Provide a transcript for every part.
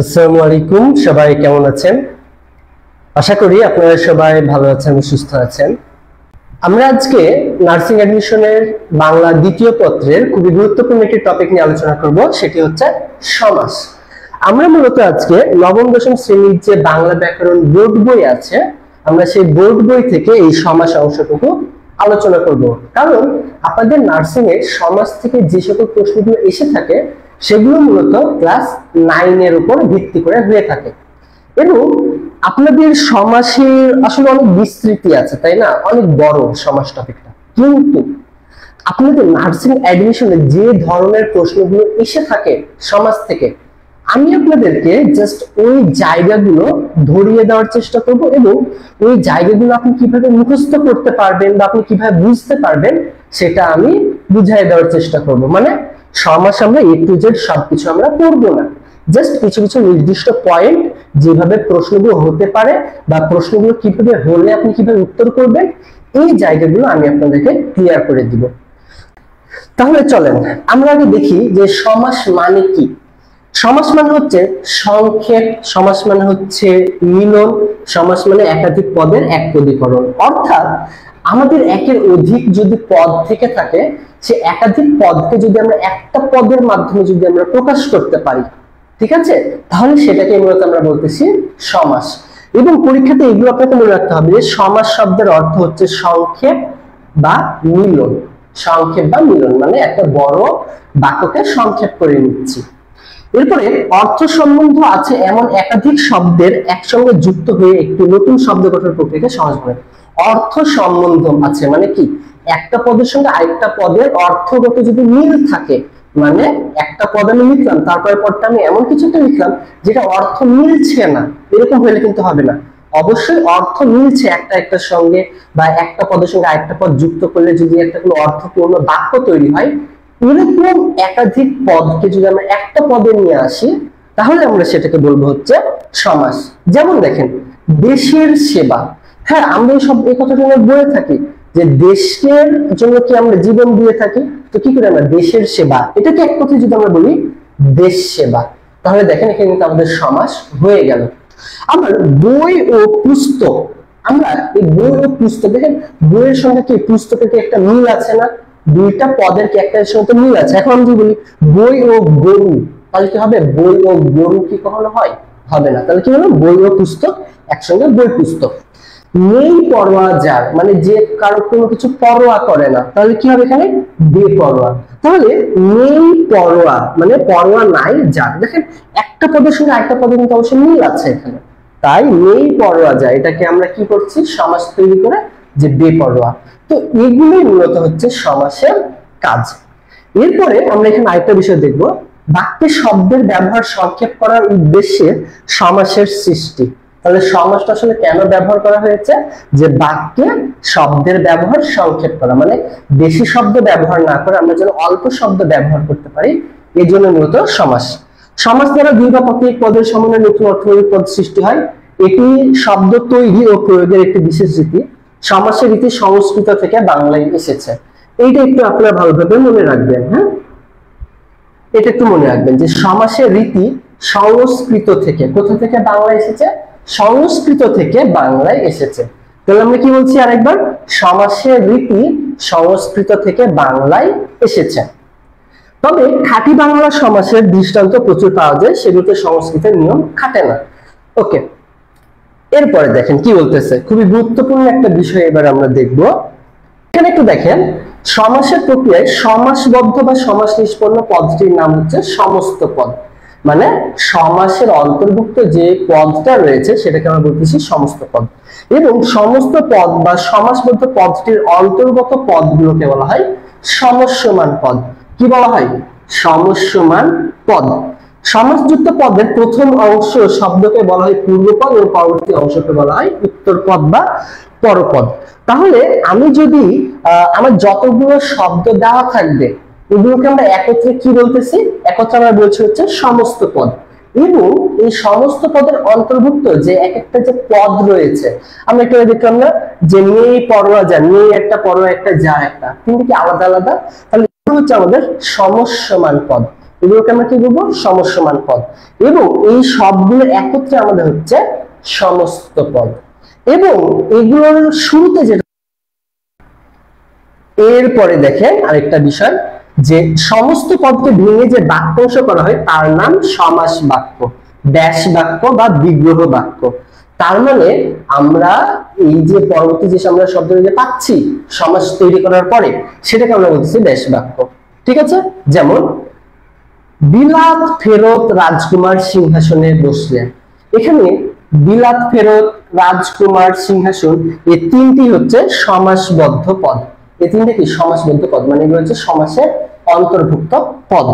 আসসালামু আলাইকুম, সবাই কেমন আছেন? আশা করি আপনারা সবাই ভালো আছেন, সুস্থ আছেন। আমরা আজকে নার্সিং অ্যাডমিশনের বাংলা দ্বিতীয় পত্রের খুবই গুরুত্বপূর্ণ একটি টপিক নিয়ে আলোচনা করব, সেটি হচ্ছে সমাস। আমরা মূলত আজকে নবম দশম শ্রেণীর যে বাংলা ব্যাকরণ বোর্ড বই আছে, আমরা সেই বোর্ড বই থেকে এই সমাস অংশটুকু আলোচনা করব। কারণ আপনাদের নার্সিং এ সমাস থেকে যে সকল প্রশ্নগুলো এসে থাকে সেগুলো মূলত ক্লাস 9 এর উপর ভিত্তি করে হয়ে থাকে। এবং আপনাদের সমাসের আসলে অনেক বিস্তৃতি আছে, তাই না? অনেক বড় সমাস টপিকটা। কিন্তু আপনাদের নার্সিং অ্যাডমিশনে যে ধরনের প্রশ্নগুলো এসে থাকে সমাজ থেকে, আমি আপনাদেরকে জাস্ট ওই জায়গাগুলো ধরিয়ে দেওয়ার চেষ্টা করব এবং ওই জায়গাগুলো আপনি কিভাবে মুখস্থ করতে পারবেন বা আপনি কিভাবে বুঝতে পারবেন সেটা আমি বুঝিয়ে দেওয়ার চেষ্টা করব। মানে সমাস আমরা A to Z সবকিছু আমরা পড়বো না, জাস্ট কিছু কিছু নির্দিষ্ট পয়েন্ট যেভাবে প্রশ্নগুলো হতে পারে বা প্রশ্নগুলো কিভাবে হলে আপনি কিভাবে উত্তর করবেন, এই জায়গাগুলো আমি আপনাদেরকে ক্লিয়ার করে দিব। তাহলে চলেন আমরা আগে দেখি যে সমাস মানে কি। সমাস মানে হচ্ছে সংক্ষেপ, সমাস মানে হচ্ছে মিলন, সমাস মানে একাধিক পদের একপদীকরণ। অর্থাৎ আমাদের একের অধিক যদি পদ থেকে থাকে, সে একাধিক পদকে যদি আমরা একটা পদের মাধ্যমে যদি আমরা প্রকাশ করতে পারি, ঠিক আছে, তাহলে সেটাকে মূলত আমরা বলতেছি সমাস। এবং পরীক্ষাতে এগুলো আপনাকে মনে রাখতে হবে যে সমাস শব্দের অর্থ হচ্ছে সংক্ষেপ বা মিলন। সংক্ষেপ বা মিলন মানে একটা বড় বাক্যকে সংক্ষেপ করে নিচ্ছি। এরপরে অর্থ সম্বন্ধ আছে এমন একাধিক শব্দের একসঙ্গে যুক্ত হয়ে একটি নতুন শব্দ গঠন প্রক্রিয়াকে সমাস বলে। অর্থ সম্বন্ধ আছে মানে কি, একটা পদের সঙ্গে আরেকটা পদের অর্থগত যদি মিল থাকে, মানে একটা পদ আমি লিখলাম, তারপরে পদটা আমি এমন কিছু একটা লিখলাম যেটা অর্থ মিলছে না, এরকম হলে কিন্তু হবে না। অবশ্যই অর্থ মিলছে একটা একটার সঙ্গে, বা একটা পদের সঙ্গে আরেকটা পদ যুক্ত করলে যদি একটা কোনো অর্থপূর্ণ বাক্য তৈরি হয়, এরকম একাধিক পদকে যদি আমরা একটা পদে নিয়ে আসি, তাহলে আমরা সেটাকে বলবো হচ্ছে সমাস। যেমন দেখেন, দেশের সেবা। হ্যাঁ, আমরা এই কথাটা বলে থাকি যে দেশের জন্য কি আমরা জীবন দিয়ে থাকি, তো কি করে আমরা দেশের সেবা, এটাকে এক কথায় যদি আমরা বলি দেশ সেবা, তাহলে দেখেন এখানে কিন্তু আমাদের সমাস হয়ে গেল। আবার বই ও পুস্তক, আমরা এই বই ও পুস্তক, দেখেন বইয়ের সঙ্গে কি পুস্তকের কি একটা মিল আছে না, দুইটা পদের কি একটা সঙ্গে মিল আছে। এখন আমি যদি বলি বই ও গরু, তাহলে কি হবে? বই ও গরু কি কখনো হয়? হবে না। তাহলে কি হলো? বই ও পুস্তক একসঙ্গে বই পুস্তক। নেই পরোয়া যার, মানে যে কারো কোনো কিছু পরোয়া করে না, তাহলে কি হবে? এখানে বেপরোয়া। তাহলে নেই পরোয়া মানে পরোয়া নাই যার। দেখেন একটা পদের সঙ্গে আরেকটা পদের কিন্তু অবশ্যই মিল আছে এখানে, তাই নেই পরোয়া যায় এটাকে আমরা কি করছি? সমাস তৈরি করে যে বেপরোয়া। তো এগুলোই মূলত হচ্ছে সমাসের কাজ। এরপরে আমরা এখানে আরেকটা বিষয় দেখব, বাক্যে শব্দের ব্যবহার সংক্ষেপ করার উদ্দেশ্যে সমাসের সৃষ্টি। তাহলে সমাসটা আসলে কেন ব্যবহার করা হয়েছে? যে বাক্যে শব্দের ব্যবহার সংক্ষেপ করা, মানে বেশি শব্দ ব্যবহার না করে আমরা যেন অল্প শব্দ ব্যবহার করতে পারি, এই জন্য মূলত সমাস। সমাস দ্বারা দুই বা ততোধিক পদের সমন্বয়ে নতুন অর্থনৈতিক পদ সৃষ্টি হয়। এটি শব্দ তৈরি ও প্রয়োগের একটি বিশেষ রীতি। সমাসের রীতি সংস্কৃত থেকে বাংলায় এসেছে। এইটা একটু আপনারা ভালোভাবে মনে রাখবেন। হ্যাঁ, এটা একটু মনে রাখবেন যে সমাসের রীতি সংস্কৃত থেকে, কোথা থেকে বাংলায় এসেছে? সংস্কৃত থেকে বাংলায় এসেছে। তাহলে আমরা কি বলছি আরেকবার? সমাসের রীতি সংস্কৃত থেকে বাংলায় এসেছে। তবে খাঁটি বাংলা সমাসের দৃষ্টান্ত প্রচুর পাওয়া যায়, সেগুলোতে সংস্কৃতের নিয়ম খাটে না। ওকে, এরপরে দেখেন কি বলতেছে, খুবই গুরুত্বপূর্ণ একটা বিষয় এবার আমরা দেখব। এখানে একটু দেখেন, সমাসের প্রক্রিয়ায় সমাসবদ্ধ বা সমাস নিষ্পন্ন পদটির নাম হচ্ছে সমস্ত পদ। মানে সমাসের অন্তর্ভুক্ত যে পদটা রয়েছে সেটাকে আমরা বলতেছি সমস্ত পদ। এবং সমস্ত পদ বা সমাসবদ্ধ পদটির অন্তর্গত পদগুলোকে বলা হয় সমস্যমান পদ। কি বলা হয়? সমস্যমান পদ। সমাসযুক্ত পদের প্রথম অংশ শব্দকে বলা হয় পূর্বপদ এবং পরবর্তী অংশকে বলা হয় উত্তরপদ বা পরপদ। তাহলে আমি যদি আমার যতগুলো শব্দ দেওয়া থাকবে এগুলোকে আমরা একত্রে কি বলতেছি? একত্রে আমরা বলছি হচ্ছে সমস্ত পদ। এবং এই সমস্ত পদের অন্তর্ভুক্ত যে এক একটা যে পদ রয়েছে, আমরা একটু দেখলাম না যে নেই পরোয়া যা, নেই একটা পরোয়া একটা যা একটা, কিন্তু কি আলাদা আলাদা? তাহলে হচ্ছে আমাদের সমস্যমান পদ। এগুলোকে আমরা কি বলবো? সমস্যমান পদ। এবং এই সবগুলো একত্রে আমাদের হচ্ছে সমস্ত পদ। এবং এগুলোর শুরুতে যেটা, এরপরে দেখেন আরেকটা বিষয়, যে সমস্ত পদকে ভেঙে যে বাক্যাংশ করা হয় তার নাম সমাস বাক্য, ব্যাস বাক্য বা বিগ্রহ বাক্য। তার মানে আমরা এই যে পরবর্তী যে আমরা শব্দটা যে পাচ্ছি সমাস তৈরি করার পরে, সেটাকে আমরা বলতেছি ব্যাস বাক্য। ঠিক আছে? যেমন বিলাত ফেরত রাজকুমার সিংহাসনে বসলেন। এখানে বিলাত ফেরত রাজকুমার সিংহাসন, এই তিনটি হচ্ছে সমাসবদ্ধ পদ। এই তিনটে কি? সমাসবদ্ধ পদ, মানে এগুলো হচ্ছে সমাসের অন্তর্ভুক্ত পদ।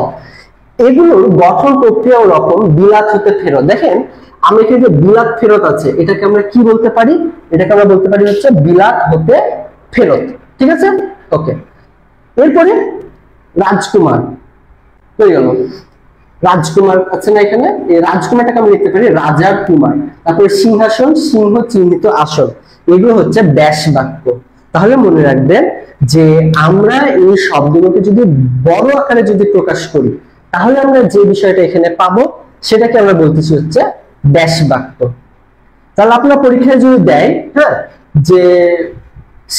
এগুলোর গঠন প্রক্রিয়া ও রকম বিলাত হতে ফেরত। দেখেন আমরা এখানে যে বিলাত ফেরত আছে, এটাকে আমরা কি বলতে পারি? এটাকে আমরা বলতে পারি হচ্ছে বিলাত হতে ফেরত। ঠিক আছে? ওকে। এরপরে রাজকুমার হয়ে গেল। রাজকুমার আছে না এখানে? এই রাজকুমারটাকে আমরা লিখতে পারি রাজার কুমার। তারপরে সিংহাসন, সিংহ চিহ্নিত আসন, এগুলো হচ্ছে ব্যাস বাক্য। তাহলে মনে রাখবেন যে আমরা এই শব্দগুলোকে যদি বড় আকারে যদি প্রকাশ করি, তাহলে আমরা যে বিষয়টা এখানে পাবো সেটাকে আমরা বলতেছি হচ্ছে ব্যাস বাক্য। তাহলে আপনার পরীক্ষায় যদি দেয়, হ্যাঁ, যে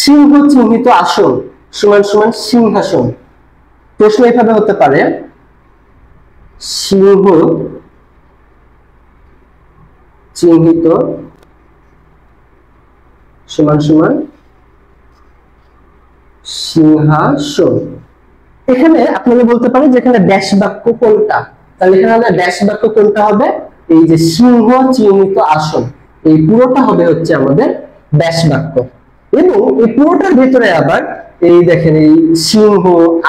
সিংহ চিহ্নিত আসন সমান সমান সিংহাসন, প্রশ্ন এইভাবে হতে পারে, সিংহ চিহ্নিত সমান সমান সিংহাসন। এখানে আপনারা বলতে পারেন যে এখানে ব্যাস বাক্য কোনটা? তাহলে এখানে আমাদের ব্যাস বাক্য কোনটা হবে? এই যে সিংহ চিহ্নিত আসন, এই পুরোটা হবে হচ্ছে আমাদের ব্যাস বাক্য। এবং এই পুরোটার ভিতরে আবার এই দেখেন এই সিংহ,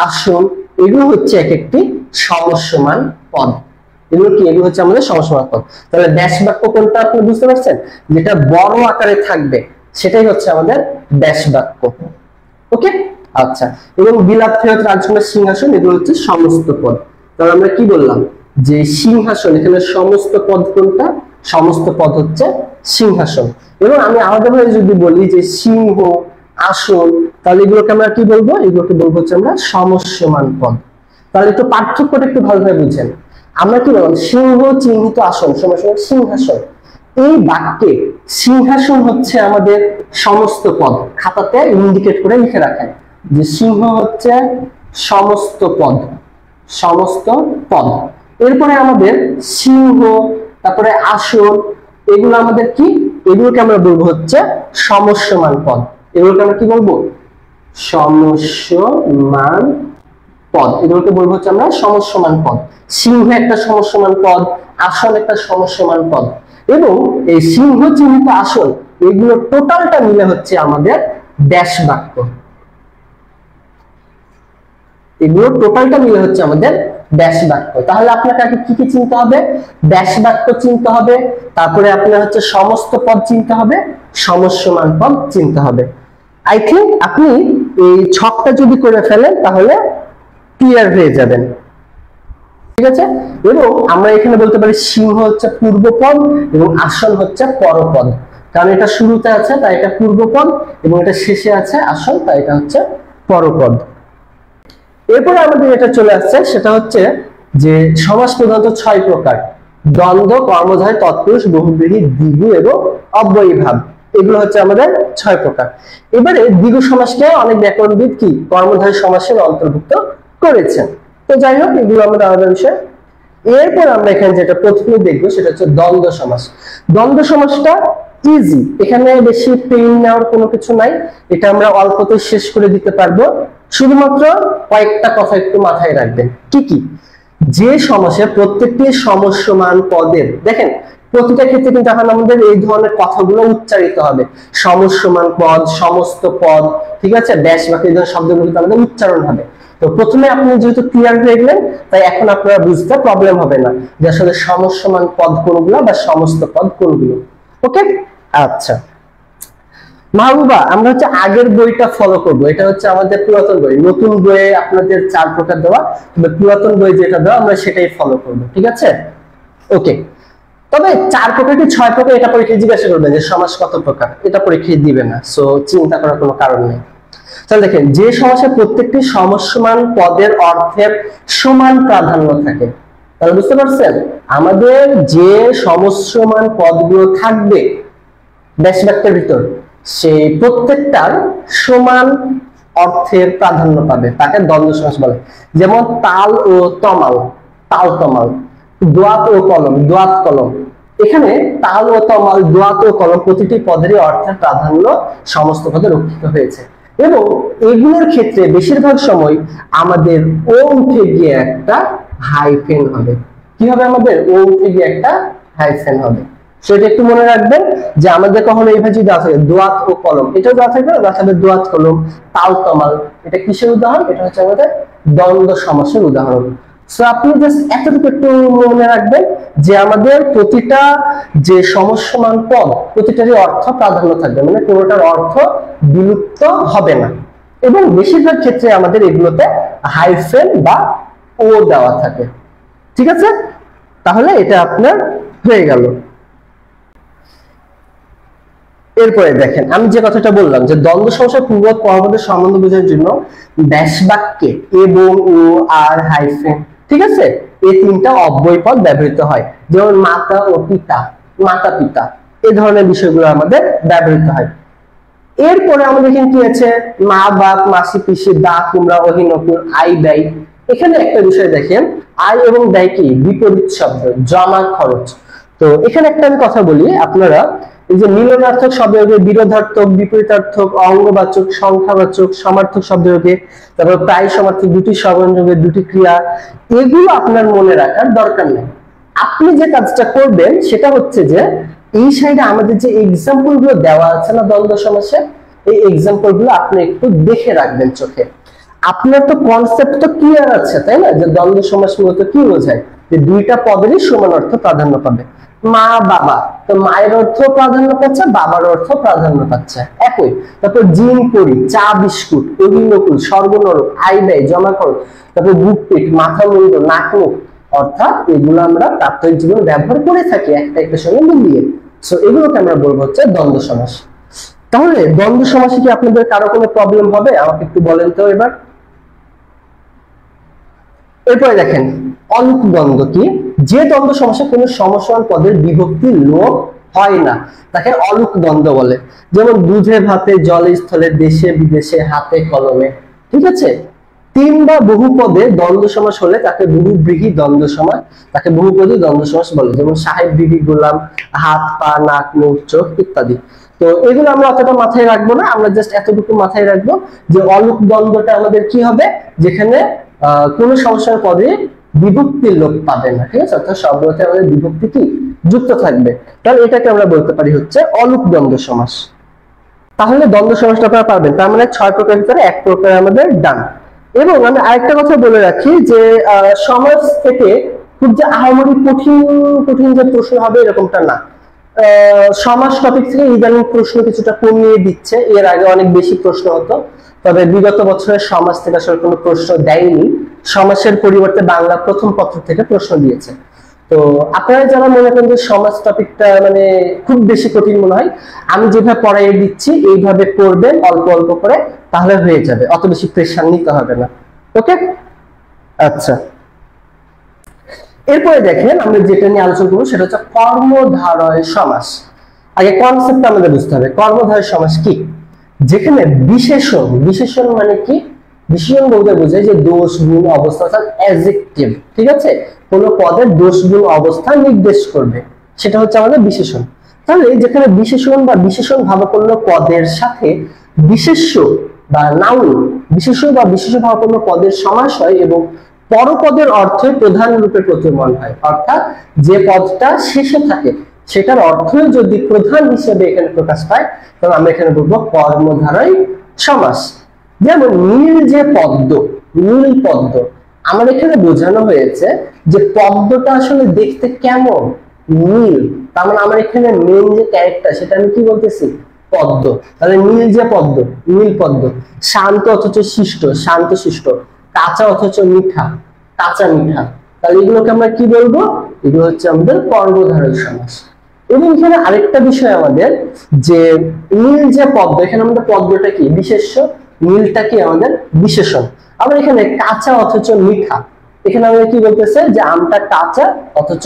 আসন, এগুলো হচ্ছে এক একটি সমস্যমান পদ। এগুলো কি? এগুলো হচ্ছে আমাদের সমস্যমান পদ। তাহলে ব্যাস বাক্য কোনটা আপনি বুঝতে পারছেন? যেটা বড় আকারে থাকবে সেটাই হচ্ছে আমাদের ব্যাস বাক্য। ওকে, আচ্ছা। এবং বিলাত ফেরত রাজকুমার সিংহাসন, এগুলো হচ্ছে সমস্ত পদ। তাহলে আমরা কি বললাম? যে সিংহাসন, এখানে সমস্ত পদ কোনটা? সমস্ত পদ হচ্ছে সিংহাসন। এবং আমি আলাদাভাবে যদি বলি যে সিংহ, আসন, তাহলে এগুলোকে আমরা কি বলবো? এগুলোকে বলবো হচ্ছে আমরা সমস্যমান পদ। তাহলে একটু পার্থক্যটা একটু ভালোভাবে বুঝেন। আমরা কি বললাম? সিংহ চিহ্নিত আসন সমান সমান সিংহাসন। এই বাক্যে সিংহাসন হচ্ছে আমাদের সমস্ত পদ। খাতাতে ইন্ডিকেট করে লিখে রাখেন যে সিংহ হচ্ছে সমস্ত পদ, সমস্ত পদ। এরপরে আমাদের সিংহ, তারপরে আসন, এগুলো আমাদের কি? এগুলোকে আমরা বলবো হচ্ছে সমস্যমান পদ। এগুলোকে আমরা কি বলবো? সমস্যমান পদ। এগুলোকে বলবো হচ্ছে আমরা সমস্যমান পদ। সিংহ একটা সমস্যমান পদ, আসন একটা সমস্যমান পদ। এবং এই সিংহ চিহ্নিত আসন, এগুলো টোটালটা মিলে হচ্ছে আমাদের ব্যাস বাক্য। এগুলো টোটালটা মিলে হচ্ছে আমাদের ব্যাস বাক্য। তাহলে আপনাকে আগে কি কি চিনতে হবে? ব্যাস বাক্য চিনতে হবে, তারপরে আপনার হচ্ছে সমস্ত পদ চিনতে হবে, সমস্যমান পদ চিনতে হবে। আই থিঙ্ক আপনি এই ছকটা যদি করে ফেলেন তাহলে ক্লিয়ার হয়ে যাবেন। ঠিক আছে? এবং আমরা এখানে বলতে পারি সিংহ হচ্ছে পূর্বপদ এবং আসন হচ্ছে পরপদ। কারণ এটা শুরুতে আছে তাই এটা পূর্বপদ, এবং এটা শেষে আছে আসন, তাই এটা হচ্ছে পরপদ। এরপরে আমাদের এটা চলে আসছে, সেটা হচ্ছে যে সমাস প্রধানত 6 প্রকার: দ্বন্দ্ব, কর্মধারয়, তৎপুরুষ, বহুব্রীহি, দ্বিগু এবং অব্যয়ীভাব। এগুলো হচ্ছে আমাদের 6 প্রকার। এবারে দ্বিগু সমাসকে অনেক ব্যাকরণবিদ কি কর্মধারয় সমাসের অন্তর্ভুক্ত করেছেন। তো যাই হোক, এগুলো আমাদের আলাদা বিষয়। এরপর আমরা এখানে যেটা প্রথমে দেখবো সেটা হচ্ছে দ্বন্দ্ব সমাস। দ্বন্দ্ব সমাসটা ইজি, এখানে বেশি পেইন নেওয়ার কোনো কিছু নাই, এটা আমরা অল্পতে শেষ করে দিতে পারবো। শুধুমাত্র কয়েকটা কথা একটু মাথায় রাখবেন। কি কি? যে সমাসে প্রত্যেকটি সমস্যমান পদের, দেখেন প্রতিটা ক্ষেত্রে কিন্তু এখন আমাদের এই ধরনের কথাগুলো উচ্চারিত হবে, সমস্যমান পদ, সমস্ত পদ, ঠিক আছে, ব্যাস বাক্য, এই ধরনের শব্দগুলো কিন্তু আমাদের উচ্চারণ হবে। তো প্রথমে আপনি যেহেতু ক্লিয়ার হয়ে গেলেন, তাই এখন আপনারা বুঝতে প্রবলেম হবে না যে আসলে সমস্যমান পদ কোনগুলো বা সমস্ত পদ কোনগুলো। ওকে, আচ্ছা মাহবুবা, আমরা হচ্ছে আগের বইটা ফলো করব। এটা হচ্ছে আমাদের পুরাতন বই, নতুন বইয়ে আপনাদের 4 প্রকার দেওয়া, তবে পুরাতন বই যেটা দেওয়া আমরা সেটাই ফলো করব। ঠিক আছে? ওকে। তবে 4 প্রকার কি 6 প্রকার এটা পরীক্ষায় জিজ্ঞাসা করবে যে সমাস কত প্রকার, এটা পরীক্ষায় দিবে না, সো চিন্তা করার কোনো কারণ নেই। তাহলে দেখেন যে সমাসের প্রত্যেকটি সমসমান পদের অর্থের সমান প্রাধান্য থাকে, তাহলে বুঝতে পারছেন আমাদের যে সমসমান পদগুলো থাকবে ড্যাশ বাক্যের ভিতর সেই প্রত্যেকটার সমান অর্থের প্রাধান্য পাবে, তাকে দ্বন্দ্ব সমাস বলে। যেমন তাল ও তমাল, তাল তমাল, দোয়াত ও কলম, দোয়াত কলম। এখানে তাল ও তমাল, দোয়াত ও কলম প্রতিটি পদেরই অর্থের প্রাধান্য সমস্ত পদে রক্ষিত হয়েছে এবং এগুলোর ক্ষেত্রে বেশিরভাগ সময় আমাদের ও উঠে গিয়ে একটা হাইফেন হবে। কি হবে? আমাদের ও উঠে গিয়ে একটা হাইফেন হবে। সেটা একটু মনে রাখবেন যে আমাদের কখনো এইভাবে যদি দেওয়া থাকে দোয়াত ও কলম, এটাও দেওয়া থাকবে না, থাকবে দোয়াত কলম, তাল তমাল। এটা কিসের উদাহরণ? এটা হচ্ছে আমাদের দ্বন্দ্ব সমাসের উদাহরণ। সো আপনি জাস্ট এতটুকু একটু মনে রাখবেন যে আমাদের প্রতিটা যে সমসমান পদ প্রতিটারই অর্থ প্রাধান্য থাকবে, মানে কোনোটার অর্থ বিলুপ্ত হবে না এবং বেশিরভাগ ক্ষেত্রে আমাদের এগুলোতে হাইফেন বা ও দেওয়া থাকে। ঠিক আছে, তাহলে এটা আপনার হয়ে গেল। এরপরে দেখেন আমি যে কথাটা বললাম যে দ্বন্দ্ব সমাসের পূর্ববর্তী পরবর্তী সম্বন্ধ বোঝার জন্য ব্যাস বাক্যে এবং ও আর হাইফেন, ঠিক আছে, এই তিনটা অব্যয় পদ ব্যবহৃত হয়। যেমন মাতা ও পিতা, মাতা পিতা, এই ধরনের বিষয়গুলো আমাদের ব্যবহৃত হয়। এরপরে আমাদের এখানে কি আছে? মা বাপ, মাসি পিসি, দা কুমড়া, অহিনকুল, আই ব্যয়। এখানে একটা বিষয় দেখেন, আয় এবং ব্যয় কি বিপরীত শব্দ, জমা খরচ। তো এখানে একটা আমি কথা বলি, আপনারা এই যে মিলনার্থক শব্দকে বিরোধার্থক, বিপরীতার্থক, অঙ্গবাচক, সংখ্যাবাচক, সমার্থক শব্দকে, তারপর প্রায় সমার্থক, দুটি সবঞ্জকের দুটি ক্রিয়া, এগুলো আপনার মনে রাখার দরকার নেই। আপনি যে কাজটা করবেন সেটা হচ্ছে যে এই সাইডে আমাদের যে এক্সাম্পল গুলো দেওয়া আছে না দ্বন্দ্ব সমাসে, এই এক্সাম্পল গুলো আপনি একটু দেখে রাখবেন চোখে। আপনার তো কনসেপ্ট তো ক্লিয়ার আছে, তাই না, যে দ্বন্দ্ব সমাস মূলত কি বোঝায়, যে দুইটা পদেরই সমান অর্থ প্রাধান্য পাবে। মা বাবা, তো মায়ের অর্থ প্রাধান্য পাচ্ছে, বাবার অর্থ প্রাধান্য পাচ্ছে একই। তারপর জিন পরি, চা বিস্কুট, অভিনকুল, স্বর্গনরক, আই ব্যয়, জমা খরচ, তারপর বুক পিঠ, মাথা মুন্ড, নাক মুখ, অর্থাৎ এগুলো আমরা প্রাত্যহিক জীবনে ব্যবহার করে থাকি একটা একটার সঙ্গে মিলিয়ে। সো এগুলোকে আমরা বলবো হচ্ছে দ্বন্দ্ব সমাস। তাহলে দ্বন্দ্ব সমাসে কি আপনাদের কারো কোনো প্রবলেম হবে? আমাকে একটু বলেন তো এবার। এরপরে দেখেন অলুক দ্বন্দ্ব কি? যে দ্বন্দ্ব সমাসে কোনো সমসমান পদের বিভক্তি লোপ হয় না তাকে অলুক দ্বন্দ্ব বলে। যেমন দুধে ভাতে, জলে স্থলে, দেশে বিদেশে, হাতে কলমে। ঠিক আছে, তিন বা বহু পদে দ্বন্দ্ব সমাস হলে তাকে বহুব্রীহি দ্বন্দ্ব সমাস, তাকে বহুপদী দ্বন্দ্ব সমাস বলে। যেমন সাহেব, বিবি, গোলাম, হাত, পা, নাক, মুখ, চোখ ইত্যাদি। তো এগুলো আমরা অতটা মাথায় রাখবো না, আমরা জাস্ট এতটুকু মাথায় রাখবো যে অলুক দ্বন্দ্বটা আমাদের কি হবে, যেখানে কোন সমস্যার পদে বিভক্তির লোপ পাবে না। ঠিক আছে, অর্থাৎ শব্দতে আমাদের বিভক্তি কি যুক্ত থাকবে। তাহলে এটাকে আমরা বলতে পারি হচ্ছে অলুক দ্বন্দ্ব সমাস। তাহলে দ্বন্দ্ব সমাসটা আপনারা পারবেন, তার মানে 6 প্রকার ভিতরে 1 প্রকার আমাদের ডান। এবং আমি আরেকটা কথা বলে রাখি যে সমাজ থেকে খুব যে আহামরি কঠিন কঠিন যে প্রশ্ন হবে এরকমটা না। সমাজ টপিক থেকে ইদানিং প্রশ্ন কিছুটা কমিয়ে দিচ্ছে, এর আগে অনেক বেশি প্রশ্ন হতো, তবে বিগত বছরে সমাজ থেকে আসলে কোনো প্রশ্ন দেয়নি। সমাজের পরিবর্তে বাংলা প্রথম পত্র থেকে প্রশ্ন দিয়েছে। তো আপনারা যারা মনে করেন যে সমাজ টপিকটা মানে খুব বেশি কঠিন মনে হয়, আমি যেভাবে পড়াইয়ে দিচ্ছি এইভাবে পড়বেন অল্প অল্প করে, তাহলে হয়ে যাবে, অত বেশি প্রেশার নিতে হবে না। ওকে, আচ্ছা। এরপরে দেখেন আমরা যেটা নিয়ে আলোচনা করবো সেটা হচ্ছে কর্মধারয় সমাস। আগে কনসেপ্ট আমাদের বুঝতে হবে, কর্মধারয় সমাস কি? যেখানে বিশেষণ, বিশেষণ মানে কি? বিশেষণ বলতে বোঝায় যে দোষ, গুণ, অবস্থা, অর্থাৎ অ্যাডজেক্টিভ। ঠিক আছে, কোন পদের দোষ, গুণ, অবস্থা নির্দেশ করবে, সেটা হচ্ছে আমাদের বিশেষণ। তাহলে যেখানে বিশেষণ বা বিশেষণ ভাবাপন্ন পদের সাথে বিশেষ্য বা নাউন, বিশেষ্য বা বিশেষ্য ভাবাপন্ন পদের সমাস হয় এবং পরপদের অর্থ প্রধান রূপে প্রতীয়মান হয়, অর্থাৎ যে পদটা শেষে থাকে সেটার অর্থ যদি প্রধান হিসেবে এখানে প্রকাশ পায়, তবে আমরা এখানে বলবো কর্মধারয় সমাস। যেমন নীল যে পদ্ম, নীল পদ্ম, আমার এখানে বোঝানো হয়েছে যে পদ্মটা আসলে দেখতে কেমন, নীল। তার মানে আমার এখানে মেইন যে ক্যারেক্টার সেটা আমি কি বলতেছি, পদ্ম। তাহলে নীল যে পদ্ম, নীল পদ্ম। শান্ত অথচ শিষ্ট, শান্ত শিষ্ট। কাঁচা অথচ মিঠা, কাঁচা মিঠা। তাহলে এগুলোকে আমরা কি বলবো, এগুলো হচ্ছে আমাদের কর্মধারয় সমাস। এবং এখানে আরেকটা বিষয় আমাদের যে নীল যে পদ্ম, এখানে আমাদের পদ্মটা কি বিশেষ্য, মিলটা কি আমাদের বিশেষণ। আবার এখানে কাঁচা অথচ মিঠা, এখানে আমাদের কি বলতেছে যে আমটা কাঁচা অথচ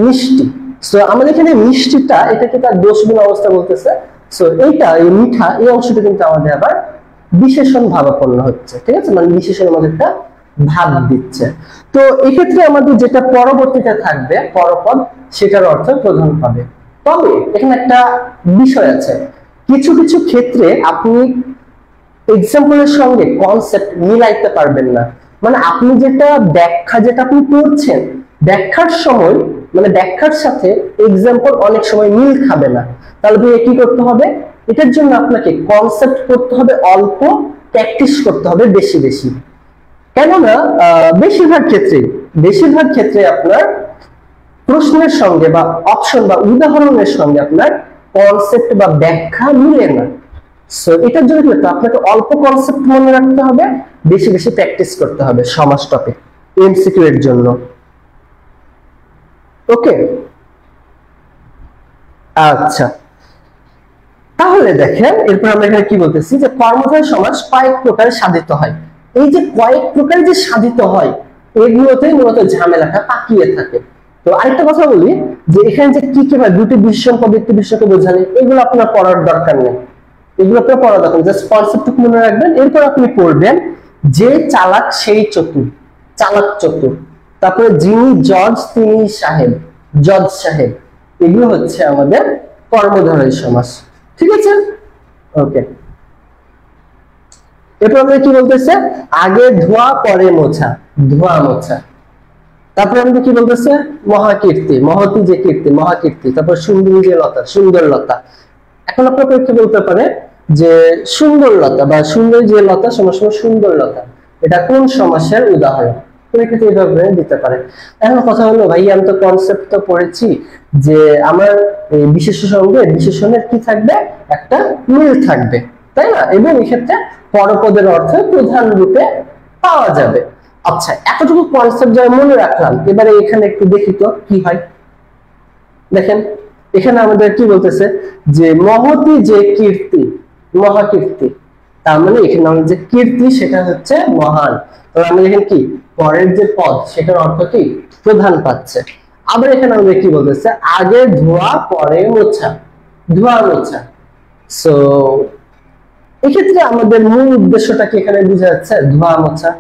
মিষ্টি। সো আমাদের এখানে মিষ্টিটা এটাকে তার দোষগুণ অবস্থা বলতেছে। সো এইটা এই মিঠা এই অংশটা কিন্তু আমাদের আবার বিশেষণ ভাবাপন্ন হচ্ছে, ঠিক আছে, মানে বিশেষণ আমাদের একটা ভাব দিচ্ছে। তো এক্ষেত্রে আমাদের যেটা পরবর্তীতে থাকবে পরপদ, সেটার অর্থ প্রধান পাবে। তবে এখানে একটা বিষয় আছে, কিছু কিছু ক্ষেত্রে আপনি এক্সাম্পলের সঙ্গে কনসেপ্ট মিলাইতে পারবেন না। মানে আপনি যেটা ব্যাখ্যা যেটা আপনি পড়ছেন, ব্যাখ্যার সময় মানে ব্যাখ্যার সাথে এক্সাম্পল অনেক সময় মিল খাবে না। তাহলে কি করতে হবে, এটার জন্য আপনাকে কনসেপ্ট করতে হবে অল্প, প্র্যাকটিস করতে হবে বেশি বেশি। কেননা বেশিরভাগ ক্ষেত্রে আপনার প্রশ্নের সঙ্গে বা অপশন বা উদাহরণের সঙ্গে আপনার কনসেপ্ট বা ব্যাখ্যা মিলে না। সো এটার জন্য কি আপনাকে অল্প কনসেপ্ট মনে রাখতে হবে, বেশি বেশি প্র্যাকটিস করতে হবে সমাজ টপিক এমসিকিউ এর জন্য। ওকে, আচ্ছা, তাহলে দেখেন এরপর আমরা এখানে কি বলতেছি যে কর্মধারয় সমাস কয়েক প্রকারে সাধিত হয়। এই যে কয়েক প্রকারে যে সাধিত হয়, এগুলোতেই মূলত ঝামেলাটা পাকিয়ে থাকে। তো আরেকটা কথা বলি যে এখানে যে কি কি হয়, দুটি বিশেষণ পদ একটি বিশেষণকে বোঝালে, এগুলো আপনার পড়ার দরকার নেই, এগুলো আপনার পড়া দরকার, জাস্ট কনসেপ্টটুকু মনে রাখবেন। এরপর আপনি পড়বেন যে চালাক সেই চতুর, চালাক চতুর, তারপরে যিনি জজ তিনি সাহেব, জজ সাহেব, এগুলো হচ্ছে আমাদের কর্মধারয় সমাস, ঠিক আছে। ওকে, এরপর আমাদের কি বলতেছে, আগে ধোয়া পরে মোছা, ধোয়া মোছা। তারপরে আমাদের কি বলতেছে, মহাকীর্তি, মহতি যে কীর্তি, মহাকীর্তি। তারপর সুন্দরী যে লতা, সুন্দর লতা। এখন আপনার কি বলতে পারে যে সুন্দর লতা বা সুন্দরী যে লতা সমান সমান সুন্দর লতা, এটা কোন সমাসের উদাহরণ, পরীক্ষাতে এইভাবে দিতে পারে। এখন কথা হলো ভাই আমি তো কনসেপ্ট তো পড়েছি যে আমার বিশেষণ সঙ্গে বিশেষণের কি থাকবে, একটা মিল থাকবে, তাই না, এবং এক্ষেত্রে পরপদের অর্থ প্রধান রূপে পাওয়া যাবে। আচ্ছা, এতটুকু কনসেপ্ট যারা মনে রাখলাম, এবারে এখানে একটু দেখি তো কি হয়। দেখেন এখানে আমাদের কি বলতেছে যে মহতি যে কীর্তি, মহাকীর্তি, তার মানে এখানে আমাদের যে কীর্তি সেটা হচ্ছে মহান। তাহলে আমরা এখানে কি পরের যে পদ সেটার অর্থ কি প্রধান পাচ্ছে। আবার এখানে আমাদের কি বলতেছে, আগে ধোয়া পরে মোছা, ধোয়া মোছা। সো এক্ষেত্রে আমাদের মূল উদ্দেশ্যটা কি এখানে বোঝা যাচ্ছে, ধোয়া মোছা।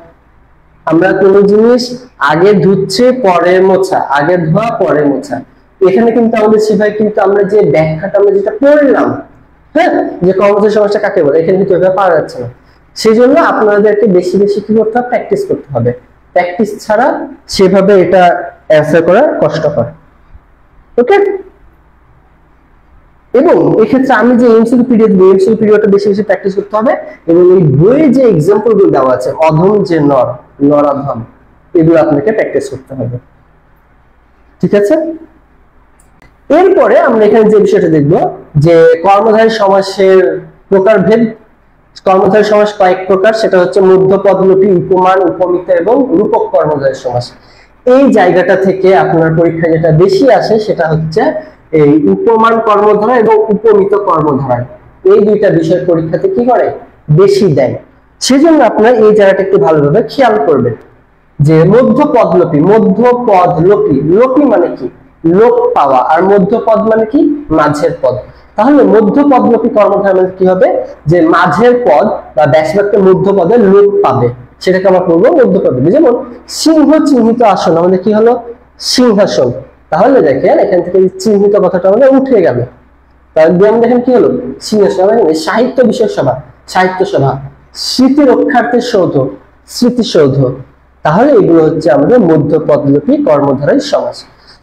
আমরা কোনো জিনিস আগে ধুচ্ছে পরে মোছা, আগে ধোয়া পরে মোছা। এখানে কিন্তু আমাদের শিখাই কিন্তু আমরা যে ব্যাখ্যাটা আমরা যেটা পড়লাম, হ্যাঁ, যে কর্মধারয় সমাসটা কাকে বলে, এখানে কিন্তু এটা পারা যাচ্ছে না। সেই জন্য আপনাদেরকে বেশি বেশি কি করতে হবে, প্র্যাকটিস করতে হবে। প্র্যাকটিস ছাড়া সেভাবে এটা অ্যান্সার করা কষ্টকর। ওকে, এবং এক্ষেত্রে আমি যে এমসিকিউ পিরিয়ড, এমসিকিউ পিরিয়ডটা বেশি বেশি প্র্যাকটিস করতে হবে। এবং এই বইয়ে যে এক্সাম্পল গুলো দেওয়া আছে, অধম যে নর, নরাধম, এগুলো আপনাকে প্র্যাকটিস করতে হবে, ঠিক আছে। এরপরে আমরা এখানে যে বিষয়টা দেখবো যে কর্মধারয় সমাসের প্রকারভেদ। কর্মধারয় সমাস কয়েক প্রকার, সেটা হচ্ছে মধ্যপদলোপী, উপমান, উপমিত এবং রূপক কর্মধারয় সমাস। এই জায়গাটা থেকে আপনার পরীক্ষা যেটা বেশি আসে সেটা হচ্ছে এই উপমান কর্মধারয় এবং উপমিত কর্মধারয়। এই দুইটা বিষয় পরীক্ষাতে কি করে, বেশি দেয়। সেজন্য আপনার এই জায়গাটা একটু ভালোভাবে খেয়াল করবেন যে মধ্যপদলোপী, মধ্যপদলোপী, লোপী মানে কি লোপ পাওয়া, আর মধ্যপদ মানে কি মাঝের পদ। তাহলে মধ্যপদলোপী কর্মধারয় মানে কি হবে, যে মাঝের পদ বা ব্যাসবাক্যের মধ্যপদে লোপ পাবে, সেটাকে আমরা বলবো মধ্যপদলোপী। যেমন সিংহ চিহ্নিত আসন, আমাদের কি হলো সিংহাসন। তাহলে দেখেন এখান থেকে চিহ্নিত কথাটা আমাদের উঠে গেল। তাহলে দেখেন কি হলো সিংহাসন। সাহিত্য বিষয়ক সভা, সাহিত্য সভা। স্মৃতি রক্ষার্থের সৌধ, স্মৃতিসৌধ। তাহলে এগুলো হচ্ছে আমাদের মধ্যপদলোপী কর্মধারয় সমাস।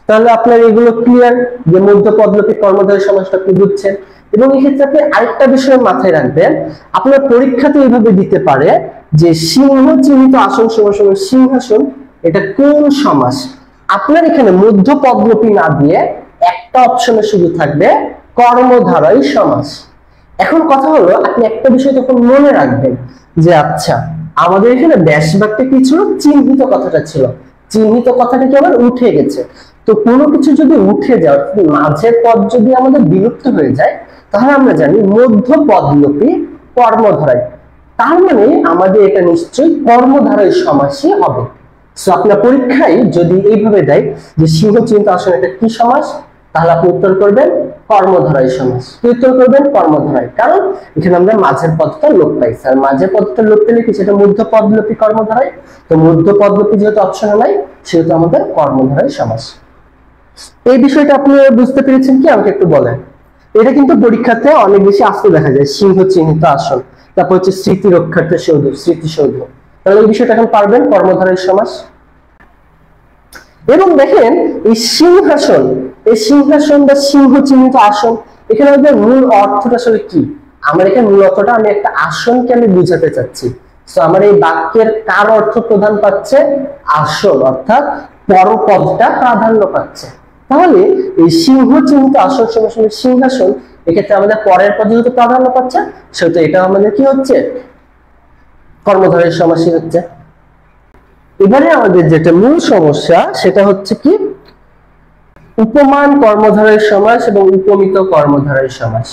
তাহলে আপনার এগুলো ক্লিয়ার যে মধ্যপদলোপী কর্মধারয় সমাসটা কি বুঝছেন। এবং এক্ষেত্রে আপনি আরেকটা বিষয় মাথায় রাখবেন, আপনার পরীক্ষাতে এইভাবে দিতে পারে যে সিংহ চিহ্নিত আসন সমান সমান সিংহাসন, এটা কোন সমাস। আপনার এখানে মধ্যপদলোপী না দিয়ে একটা অপশনে শুধু থাকবে কর্মধারয় সমাস। এখন কথা হলো আপনি একটা বিষয় তখন মনে রাখবেন যে আচ্ছা আমাদের এখানে ব্যাসবাক্যে কি ছিল, চিহ্নিত কথাটা ছিল, চিহ্নিত কথাটা কি আবার উঠে গেছে। তো কোনো কিছু যদি উঠে যায়, মাঝের পদ যদি আমাদের বিলুপ্ত হয়ে যায়, তাহলে আমরা জানি মধ্যপদলোপী কর্মধারয়। তার মানে আমাদের এটা নিশ্চয়ই কর্মধারয় সমাসই হবে। সো আপনার পরীক্ষায় যদি এইভাবে দেয় যে সিংহ চিহ্নিত আসন এটা কি সমাস, তাহলে আপনি উত্তর করবেন কর্মধারয় সমাস। কি উত্তর করবেন? কর্মধারয়। কারণ এখানে আমরা মাঝের পদটা লোপ পাইছি, আর মাঝের পদটা লোপ পেলে কি সেটা মধ্য পদলোপী কর্মধারয়। তো মধ্য পদলোপী যেহেতু অপশনে নাই, সেহেতু আমাদের কর্মধারয় সমাস। এই বিষয়টা আপনি বুঝতে পেরেছেন কি? আমাকে একটু বলেন। এটা কিন্তু পরীক্ষাতে অনেক বেশি আসতে দেখা যায়, সিংহ চিহ্নিত আসন, তারপর হচ্ছে স্মৃতি রক্ষার্থে সৌধ, স্মৃতিসৌধ। তাহলে এই বিষয়টা এখন পারবেন, কর্মধারয় সমাস। এবং দেখেন এই সিংহাসন, এই সিংহাসন বা সিংহ চিহ্নিত আসন, এখানে আমাদের মূল অর্থটা আসলে কি? আমার এখানে মূল অর্থটা আমি একটা আসনকে আমি বুঝাতে চাচ্ছি। তো আমার এই বাক্যের কার অর্থ প্রধান পাচ্ছে? আসন, অর্থাৎ পরপদটা প্রাধান্য পাচ্ছে। তাহলে এই সিংহ চিহ্নিত আসন সমান সিংহাসন, এক্ষেত্রে আমাদের পরের পদ যেহেতু প্রাধান্য পাচ্ছে, সেহেতু এটা আমাদের কি হচ্ছে? কর্মধারয় সমাসই হচ্ছে। এবারে আমাদের যেটা মূল সমস্যা সেটা হচ্ছে কি? উপমান কর্মধারয় সমাস এবং উপমিত কর্মধারয় সমাস।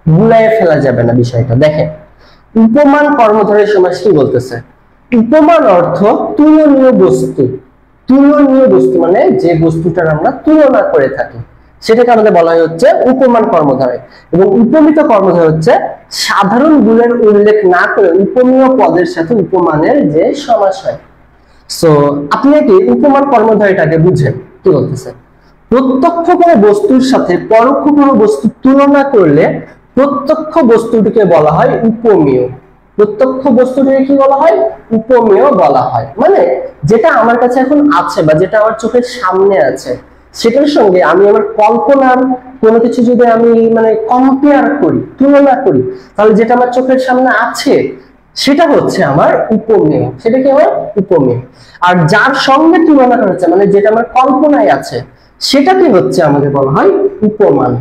ভুলায় ফেলা যাবে না বিষয়টা। দেখেন উপমান কর্মধারয় সমাস কি বলতেছে? উপমান অর্থ তুলনীয় বস্তু। তুলনীয় বস্তু মানে যে বস্তুটার আমরা তুলনা করে থাকি, সেটাকে আমাদের বলা হচ্ছে উপমান কর্মধারয়। এবং উপমিত কর্মধারয় হচ্ছে সাধারণ গুণের উল্লেখ না করে উপমেয় পদের সাথে উপমানের যে সমাস হয়। সো আপনি কি উপমান কর্মধারয়টাকে বুঝেন কি বলতেছে? প্রত্যক্ষ কোনো বস্তুর সাথে পরোক্ষ কোনো বস্তু তুলনা করলে প্রত্যক্ষ বস্তুটিকে বলা হয় উপমেয়। প্রত্যক্ষ বস্তুটিকে কি বলা হয়? উপমেয় বলা হয়। মানে যেটা আমার কাছে এখন আছে বা যেটা আমার চোখের সামনে আছে, সেটার সঙ্গে আমি আমার কল্পনার কোনো কিছু যদি আমি মানে কম্পেয়ার করি, তুলনা করি, তাহলে যেটা আমার চোখের সামনে আছে সেটা হচ্ছে আমার উপমেয়। সেটা কি আমার উপমেয়। আর যার সঙ্গে তুলনা করা হচ্ছে মানে যেটা আমার কল্পনায় আছে, সেটাকে হচ্ছে আমাদের বলা হয় উপমান।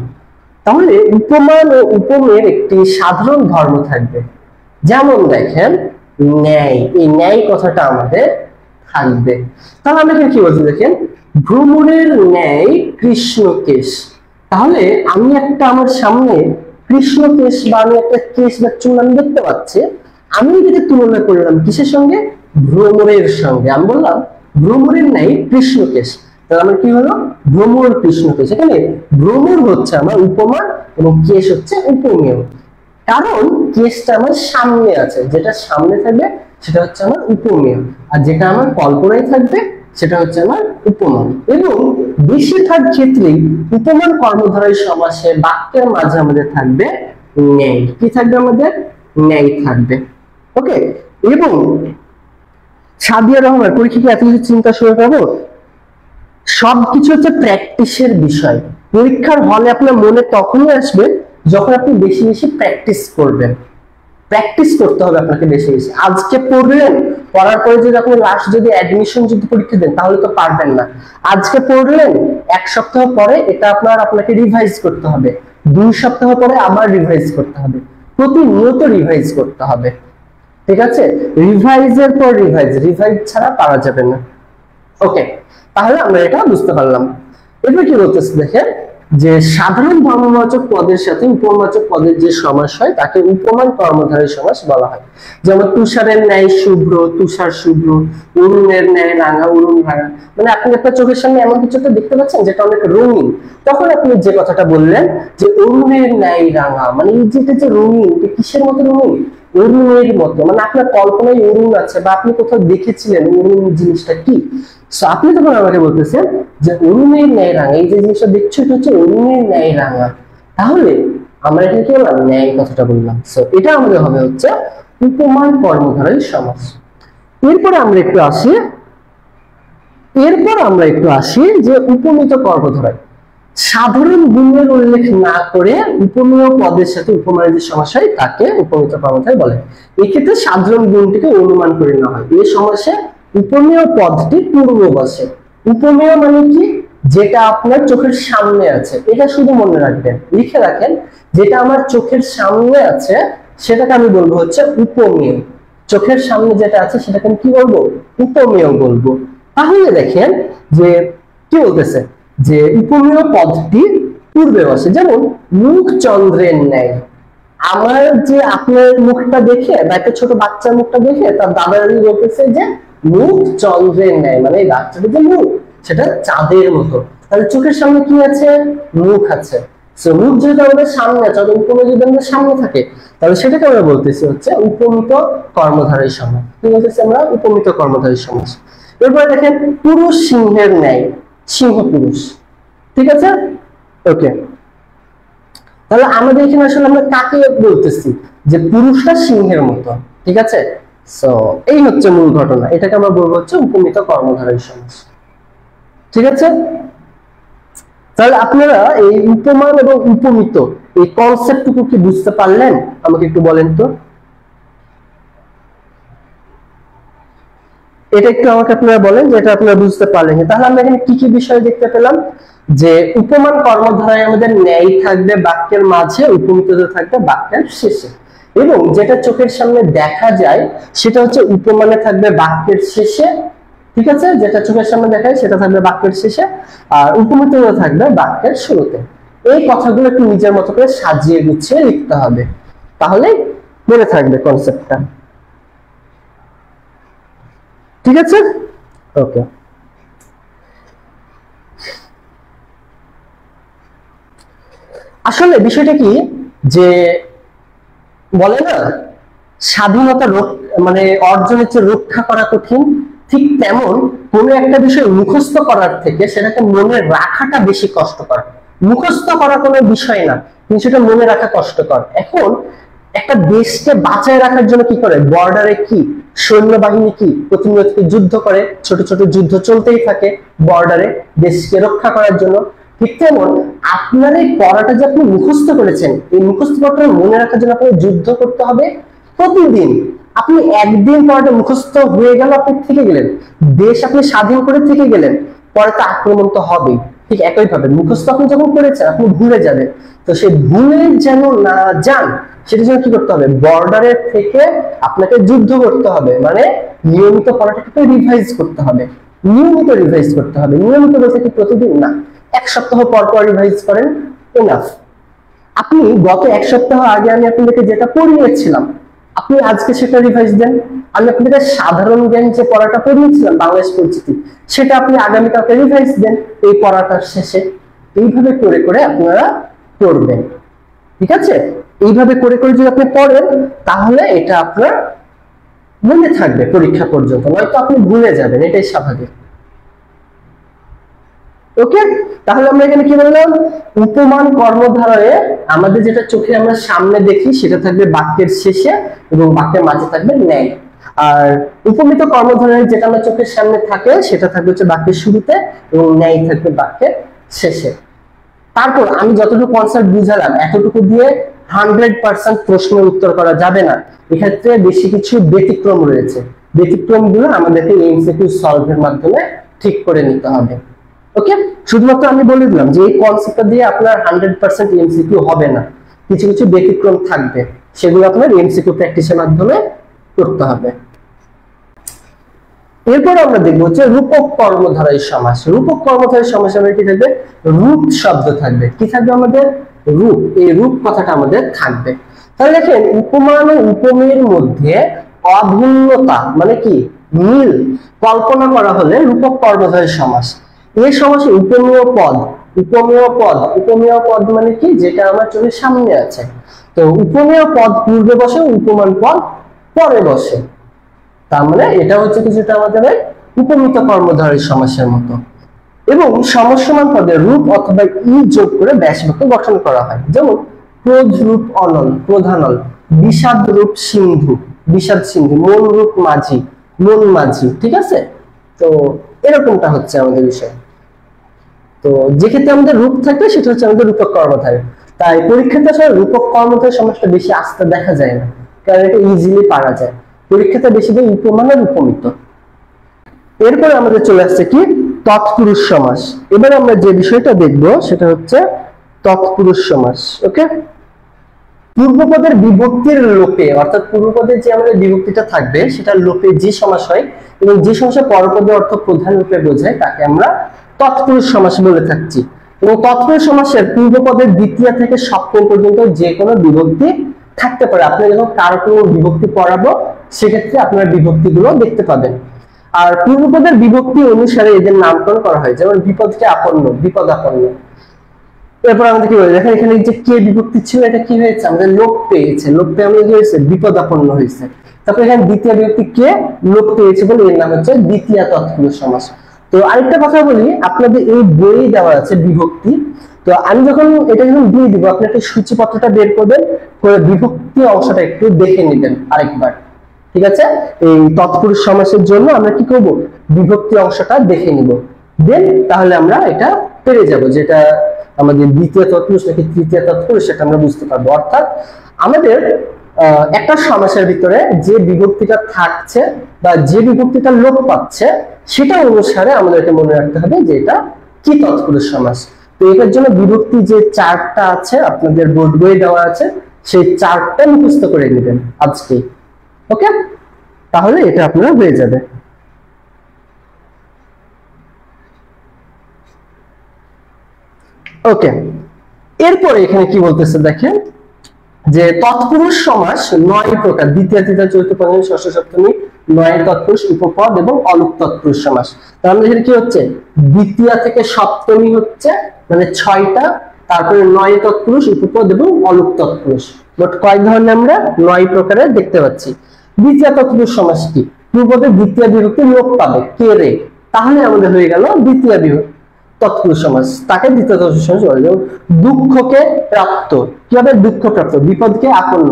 তাহলে উপমান ও উপমেয়ের একটি সাধারণ ধর্ম থাকবে, যেমন দেখেন ন্যায়। এই ন্যায় কথাটা আমাদের থাকবে। তাহলে আমরা এখানে কি বলছি? দেখেন ভ্রমরের ন্যায় কৃষ্ণকেশ। তাহলে আমি একটা আমার সামনে কৃষ্ণকেশ বা আমি একটা কেশ বা চুল আমি দেখতে পাচ্ছি, আমি যদি তুলনা করলাম কিসের সঙ্গে? ভ্রমরের সঙ্গে। আমি বললাম ভ্রমরের ন্যায় কৃষ্ণকেশ, তাহলে আমার কি হলো? ভ্রমর কৃষ্ণকেশ। এখানে ভ্রমর হচ্ছে আমার উপমান এবং কেশ হচ্ছে উপমেয়। কারণ কেশটা আমার সামনে আছে, যেটা সামনে থাকবে সেটা হচ্ছে আমার উপমেয়, আর যেটা আমার কল্পনায় থাকবে সেটা হচ্ছে আমার উপমান। এবং বেশিরভাগ ক্ষেত্রেই উপমান কর্মধারয় সমাসে বাক্যের মাঝে আমাদের থাকবে ন্যায়। কি থাকবে? আমাদের ন্যায় থাকবে। ওকে। এবং সাদিয়া রহমান পরীক্ষা কি এত কিছু চিন্তা শুরু করবো? সবকিছু হচ্ছে প্র্যাকটিসের বিষয়। পরীক্ষার হলে আপনার মনে তখনই আসবে যখন আপনি বেশি বেশি প্র্যাকটিস করবেন। প্র্যাকটিস করতে হবে আপনাকে বেশি বেশি। আজকে পড়লেন, পড়ার পরে যদি আপনি লাস্ট যদি অ্যাডমিশন যদি পরীক্ষা দেন তাহলে তো পারবেন না। আজকে পড়লেন, এক সপ্তাহ পরে এটা আপনাকে রিভাইজ করতে হবে, 2 সপ্তাহ পরে আবার রিভাইজ করতে হবে, প্রতিনিয়ত রিভাইজ করতে হবে। ঠিক আছে? রিভাইজের পর রিভাইজ, রিভাইজ ছাড়া পারা যাবে না। ওকে, তাহলে আমরা এটা বুঝতে পারলাম। এবার কি বলতেছে দেখেন যে সাধারণ ধর্মবাচক পদের সাথে উপমাবাচক পদের যে সমাস হয় তাকে উপমান কর্মধারয় সমাস বলা হয়। যেমন তুষারের ন্যায় শুভ্র, তুষার শুভ্র, অরুণের ন্যায় রাঙা, অরুণ রাঙা। মানে আপনি আপনার চোখের সামনে এমন কিছু একটা দেখতে পাচ্ছেন যেটা অনেক রঙিন, তখন আপনি যে কথাটা বললেন যে অরুণের ন্যায় রাঙা, মানে এই যেটা যে রঙিন, কিসের মতো রঙিন? অরুণের মতো। মানে আপনার কল্পনায় অরুণ আছে বা আপনি কোথাও দেখেছিলেন অরুণ জিনিসটা কি, সো আপনি তখন আমাকে বলতেছেন যে অরুণের ন্যায় রাঙা, এই যে জিনিসটা দেখছো এটা হচ্ছে অরুণের ন্যায় রাঙা। তাহলে আমরা এখানে কি বললাম? ন্যায় কথাটা বললাম। সো এটা আমাদের হবে হচ্ছে উপমান কর্মধারয় সমাস। এরপর আমরা একটু আসি যে উপমিত কর্মধারয়। সাধারণ গুণের উল্লেখ না করে উপমেয় পদের সাথে উপমানের যে সমাস হয় তাকে উপমিত কর্মধারয় বলে। এক্ষেত্রে সাধারণ গুণটিকে অনুমান করে নেওয়া হয়। এই সমাসে উপমেয় পদটি পূর্ব বসে। উপমেয় মানে কি? যেটা আপনার চোখের সামনে আছে, এটা শুধু মনে রাখবেন, লিখে রাখেন। যেটা আমার চোখের সামনে আছে সেটাকে আমি বলবো হচ্ছে উপমেয়। চোখের সামনে যেটা আছে সেটাকে আমি কি বলবো? উপমেয় বলবো। তাহলে দেখেন যে কি বলতেছে যে উপমেয় পদটি পূর্বে বসে। যেমন মুখ চন্দ্রের ন্যায়, আমার যে আপনার মুখটা দেখে বা একটা ছোট বাচ্চার মুখটা দেখে তার দাদারি বলতেছে যে মুখ চন্দ্রের ন্যায়, মানে এই বাচ্চাটার যে মুখ সেটা চাঁদের মতো। তাহলে চোখের সামনে কি আছে? মুখ আছে। মুখ যেহেতু আমাদের সামনে আছে, উপমা যদি আমাদের সামনে থাকে তাহলে সেটাকে আমরা বলতেছি হচ্ছে উপমিত কর্মধারী সমাস। কি বলতেছি আমরা? উপমিত কর্মধারী সমাস। এরপরে দেখেন পুরুষ সিংহের ন্যায়, সিংহ পুরুষ। ঠিক আছে, ওকে। তাহলে আমাদের এখানে আসলে আমরা কাকে বলতেছি? যে পুরুষটা সিংহের মতো। ঠিক আছে, সো এই হচ্ছে মূল ঘটনা। এটাকে আমরা বলবো হচ্ছে উপমিত কর্মধারী সমাস। ঠিক আছে, তাহলে আপনারা এই উপমান এবং উপমিত এই কনসেপ্টটুকু কি বুঝতে পারলেন? আমাকে একটু বলেন তো। এটা একটু আমাকে আপনারা বলেন যে এটা আপনারা বুঝতে পারলেন। তাহলে আমরা এখানে কি কি বিষয় দেখতে পেলাম? যে উপমান কর্মধারায় আমাদের ন্যায় থাকবে বাক্যের মাঝে, উপমিততা থাকবে বাক্যের শেষে, এবং যেটা চোখের সামনে দেখা যায় সেটা হচ্ছে উপমানে থাকবে বাক্যের শেষে। ঠিক আছে, যেটা চোখের সামনে দেখায় সেটা থাকবে বাক্যের শেষে, আর উপমিততা থাকবে বাক্যের শুরুতে। এই কথাগুলো একটু নিজের মতো করে সাজিয়ে গুছিয়ে লিখতে হবে, তাহলে মনে থাকবে কনসেপ্টটা। ঠিক আছে, ওকে। আসলে বিষয়টা কি, যে বলে না স্বাধীনতা মানে অর্জনের চেয়ে রক্ষা করা কঠিন, ঠিক তেমন কোন একটা বিষয় মুখস্থ করার থেকে সেটাকে মনে রাখাটা বেশি কষ্টকর। মুখস্থ করা কোনো বিষয় না, কিন্তু সেটা মনে রাখা কষ্টকর। এখন একটা দেশকে বাঁচায় রাখার জন্য কি করে? বর্ডারে কি সৈন্যবাহিনী কি প্রতিনিয়ত যুদ্ধ করে, ছোট ছোট যুদ্ধ চলতেই থাকে বর্ডারে দেশকে রক্ষা করার জন্য। ঠিক তেমন আপনার এই পড়াটা যে আপনি মুখস্থ করেছেন, এই মুখস্থ পড়াটা মনে রাখার জন্য আপনাকে যুদ্ধ করতে হবে প্রতিদিন। আপনি একদিন পড়াটা মুখস্থ হয়ে গেল, আপনি থেকে গেলেন, দেশ আপনি স্বাধীন করে থেকে গেলেন, পরে তো আক্রমণ তো হবেই। ঠিক একইভাবে মুখস্থ আপনি যখন করেছেন আপনি ভুলে যাবেন, তো সে ভুলে যেন না যান সেটার জন্য কি করতে হবে? বর্ডারের থেকে আপনাকে যুদ্ধ করতে হবে, মানে নিয়মিত পড়াটাকে রিভাইজ করতে হবে, নিয়মিত রিভাইজ করতে হবে। নিয়মিত বলতে কি প্রতিদিন না, এক সপ্তাহ পর পর রিভাইজ করেন, এনাফ। আপনি গত এক সপ্তাহ আগে আমি আপনাদেরকে যেটা পড়িয়েছিলাম আপনি আজকে সেটা রিভাইজ দেন। আমি আপনাদের সাধারণ জ্ঞান যে পড়াটা পড়িয়েছিলাম বাংলাদেশ পরিচিতি, সেটা আপনি আগামীকালকে রিভাইজ দেন এই পড়াটার শেষে। এইভাবে করে করে আপনারা পড়বেন। ঠিক আছে, এইভাবে করে করে যদি আপনি পড়েন তাহলে এটা আপনার মনে থাকবে পরীক্ষা পর্যন্ত, নয়তো আপনি ভুলে যাবেন, এটাই স্বাভাবিক। ওকে, তাহলে আমরা এখানে কি বললাম? উপমান কর্মধারয়ে আমাদের যেটা চোখে আমরা সামনে দেখি সেটা থাকবে বাক্যের শেষে এবং বাক্যের মাঝে থাকবে ন্যায়। আর উপমিত কর্মধারয়ে যেটা আমরা চোখের সামনে থাকে সেটা থাকবে হচ্ছে বাক্যের শুরুতে এবং ন্যায় থাকবে বাক্যের শেষে। তারপর আমি যতটুকু কনসেপ্ট বুঝালাম এতটুকু দিয়ে 100% প্রশ্নের উত্তর করা যাবে না, এক্ষেত্রে বেশি কিছু ব্যতিক্রম রয়েছে। ব্যতিক্রমগুলো আমাদেরকে এমসিকিউ সলভের মাধ্যমে ঠিক করে নিতে হবে। ওকে, শুধুমাত্র আমি বলে দিলাম যে এই কনসেপ্টটা দিয়ে আপনার 100% এমসিকিউ হবে না, কিছু কিছু ব্যতিক্রম থাকবে, সেগুলো আপনার এমসিকিউ প্র্যাকটিসের মাধ্যমে করতে হবে। এরপর আমরা দেখবো হচ্ছে রূপক কর্মধারয় সমাস। রূপক কর্মধারয় সমাসে আমাদের কি থাকবে? রূপ শব্দ থাকবে। কি থাকবে আমাদের? রূপ। এই রূপ কথাটা আমাদের থাকবে। তাহলে দেখেন উপমান ও উপমেয়ের মধ্যে অভিন্নতা মানে কি মিল কল্পনা করা হলে রূপক কর্মধারয় সমাস। এই সমাসে উপমেয় পদ, উপমেয় পদ, উপমেয় পদ মানে কি? যেটা আমার চোখের সামনে আছে। তো উপমেয় পদ পূর্বে বসে, উপমান পদ পরে বসে। তার মানে এটা হচ্ছে কিছুটা আমাদের উপমিত কর্মধারয় সমাসের মতো। এবং সমসমান পদের রূপ অথবা ই যোগ করে ব্যাসবাক্য গঠন করা হয়। যেমন ক্রোধ রূপ অনল, প্রধানল, বিষাদ রূপ সিন্ধু, বিষাদ সিন্ধু, মন রূপ মাঝি, মন মাঝি। ঠিক আছে, তো এরকমটা হচ্ছে আমাদের বিষয়। তো যে ক্ষেত্রে আমাদের রূপ থাকবে সেটা হচ্ছে আমাদের রূপক কর্মধারয়। তাই পরীক্ষাতে আসলে রূপক কর্মধারয় সমাসটা বেশি আস্তে দেখা যায় না, কারণ এটা ইজিলি পারা যায়। পরীক্ষাতে বেশি দিন উপমান আর উপমিত। এরপরে আমাদের চলে আসছে কি তৎপুরুষ সমাস। এবার আমরা যে বিষয়টা দেখব সেটা হচ্ছে তৎপুরুষ সমাস। ওকে, পূর্বপদের বিভক্তির লোপে, অর্থাৎ পূর্বপদের যে আমাদের বিভক্তিটা থাকবে সেটা লোপে যে সমাস হয় এবং যে সমাসে পরপদের অর্থ প্রধান রূপে বোঝায় তাকে আমরা তৎপুরুষ সমাস বলে থাকছি। এবং তৎপুরুষ সমাসের পূর্বপদের দ্বিতীয় থেকে সপ্তম পর্যন্ত যে কোনো বিভক্তি থাকতে পারে। আপনি যখন কারো কোনো বিভক্তি পড়াবো সেক্ষেত্রে আপনারা বিভক্তিগুলো দেখতে পাবেন। আর পূর্বপদের বিভক্তি অনুসারে এদের নামকরণ করা হয়, যেমন বিপদকে আপন্ন, বিপদাপন্ন। এরপর আমাদের কি বলে, দেখেন এখানে যে কে বিভক্তি ছিল এটা কি হয়েছে, আমাদের লোপ পেয়েছে, লোপ পেয়ে আমাদের কি হয়েছে, বিপদাপন্ন হয়েছে। তারপর এখানে দ্বিতীয় বিভক্তি কে লোপ পেয়েছে বলে এর নাম হচ্ছে দ্বিতীয় তৎপুরুষ সমাস। তো আরেকটা কথা বলি, আপনাদের এই বই দেওয়া আছে বিভক্তি, তো আমি যখন এটা যখন দিয়ে দিব আপনি একটা সূচিপত্রটা বের করবেন, করে বিভক্তি অংশটা একটু দেখে নেবেন আরেকবার, ঠিক আছে? এই তৎপুরুষ সমাসের জন্য আমরা কি করব, বিভক্তি অংশটা দেখে নিব, দেন তাহলে আমরা এটা পেরে যাব যেটা আমাদের দ্বিতীয় তৎপুরুষ নাকি তৃতীয় তৎপুরুষ সেটা আমরা বুঝতে পারবো। অর্থাৎ আমাদের একটা সমাসের ভিতরে যে বিভক্তিটা থাকছে বা যে বিভক্তিটা লোপ পাচ্ছে সেটা অনুসারে আমাদেরকে মনে রাখতে হবে যে এটা কি তৎপুরুষ সমাস। তো এটার জন্য বিভক্তি যে চার্টটা আছে আপনাদের বোর্ড বইয়ে দেওয়া আছে, সেই চার্টটা মুখস্থ করে নেবেন আজকে, ওকে? তাহলে এটা আপনারা হয়ে যাবে। ওকে, এরপরে এখানে কি বলতেছে দেখেন, যে তৎপুরুষ সমাস 9 প্রকার, দ্বিতীয় তৃতীয় চতুর্থ পঞ্চম ষষ্ঠ সপ্তমী, 9 তৎপুরুষ, উপপদ এবং অলুক তৎপুরুষ সমাস। তাহলে এখানে কি হচ্ছে, দ্বিতীয় থেকে সপ্তমী হচ্ছে মানে 6টা, তারপরে 9 তৎপুরুষ, উপপদ এবং অলুক তৎপুরুষ। মোট কয় ধরনের আমরা 9 প্রকারের দেখতে পাচ্ছি। দ্বিতীয় তৎপুরুষ সমাস কি, পূর্বতে দ্বিতীয় বিভক্তি লোপ পাবে কে রে, তাহলে আমাদের হয়ে গেল দ্বিতীয় বিভক্তি তৎপুরুষ সমাস, তাকে দ্বিতীয় তৎপুরুষ সমাস বলে। যেমন দুঃখকে প্রাপ্ত, কি হবে, দুঃখ প্রাপ্ত, বিপদকে আপন্ন,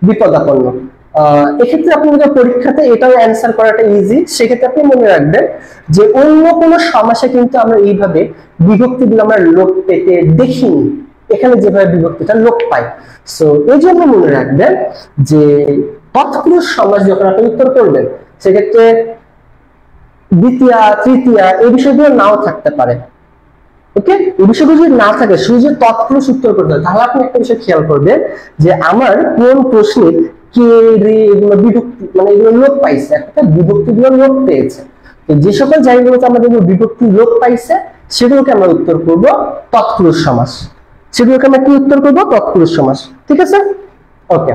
বিপদাপন্ন। এক্ষেত্রে আপনি যদি পরীক্ষাতে এটাও অ্যান্সার করাটা ইজি, সেক্ষেত্রে আপনি মনে রাখবেন যে অন্য কোনো সমাসে কিন্তু আমরা এইভাবে বিভক্তিগুলো আমরা লোপ পেতে দেখিনি, এখানে যেভাবে বিভক্তিটা লোপ পায়। সো এই জন্য মনে রাখবেন যে তৎপুরুষ সমাস যখন আপনি উত্তর করবেন সেক্ষেত্রে দ্বিতীয় তৃতীয় এই বিষয়গুলো নাও থাকতে পারে, ওকে? এই বিষয়গুলো যদি না থাকে, শুধু যে তৎপুরুষ উত্তর করতে হয়, তাহলে আপনি একটা বিষয় খেয়াল করবেন যে আমার কোন প্রশ্নে কে রে এগুলো বিভক্তি মানে এগুলো লোপ পাইছে, একটা বিভক্তিগুলো লোপ পেয়েছে। তো যে সকল জায়গাগুলোতে আমাদের বিভক্তি লোপ পাইছে সেগুলোকে আমরা উত্তর করব তৎপুরুষ সমাস, সেগুলোকে আমরা কি উত্তর করব, তৎপুরুষ সমাস, ঠিক আছে? ওকে,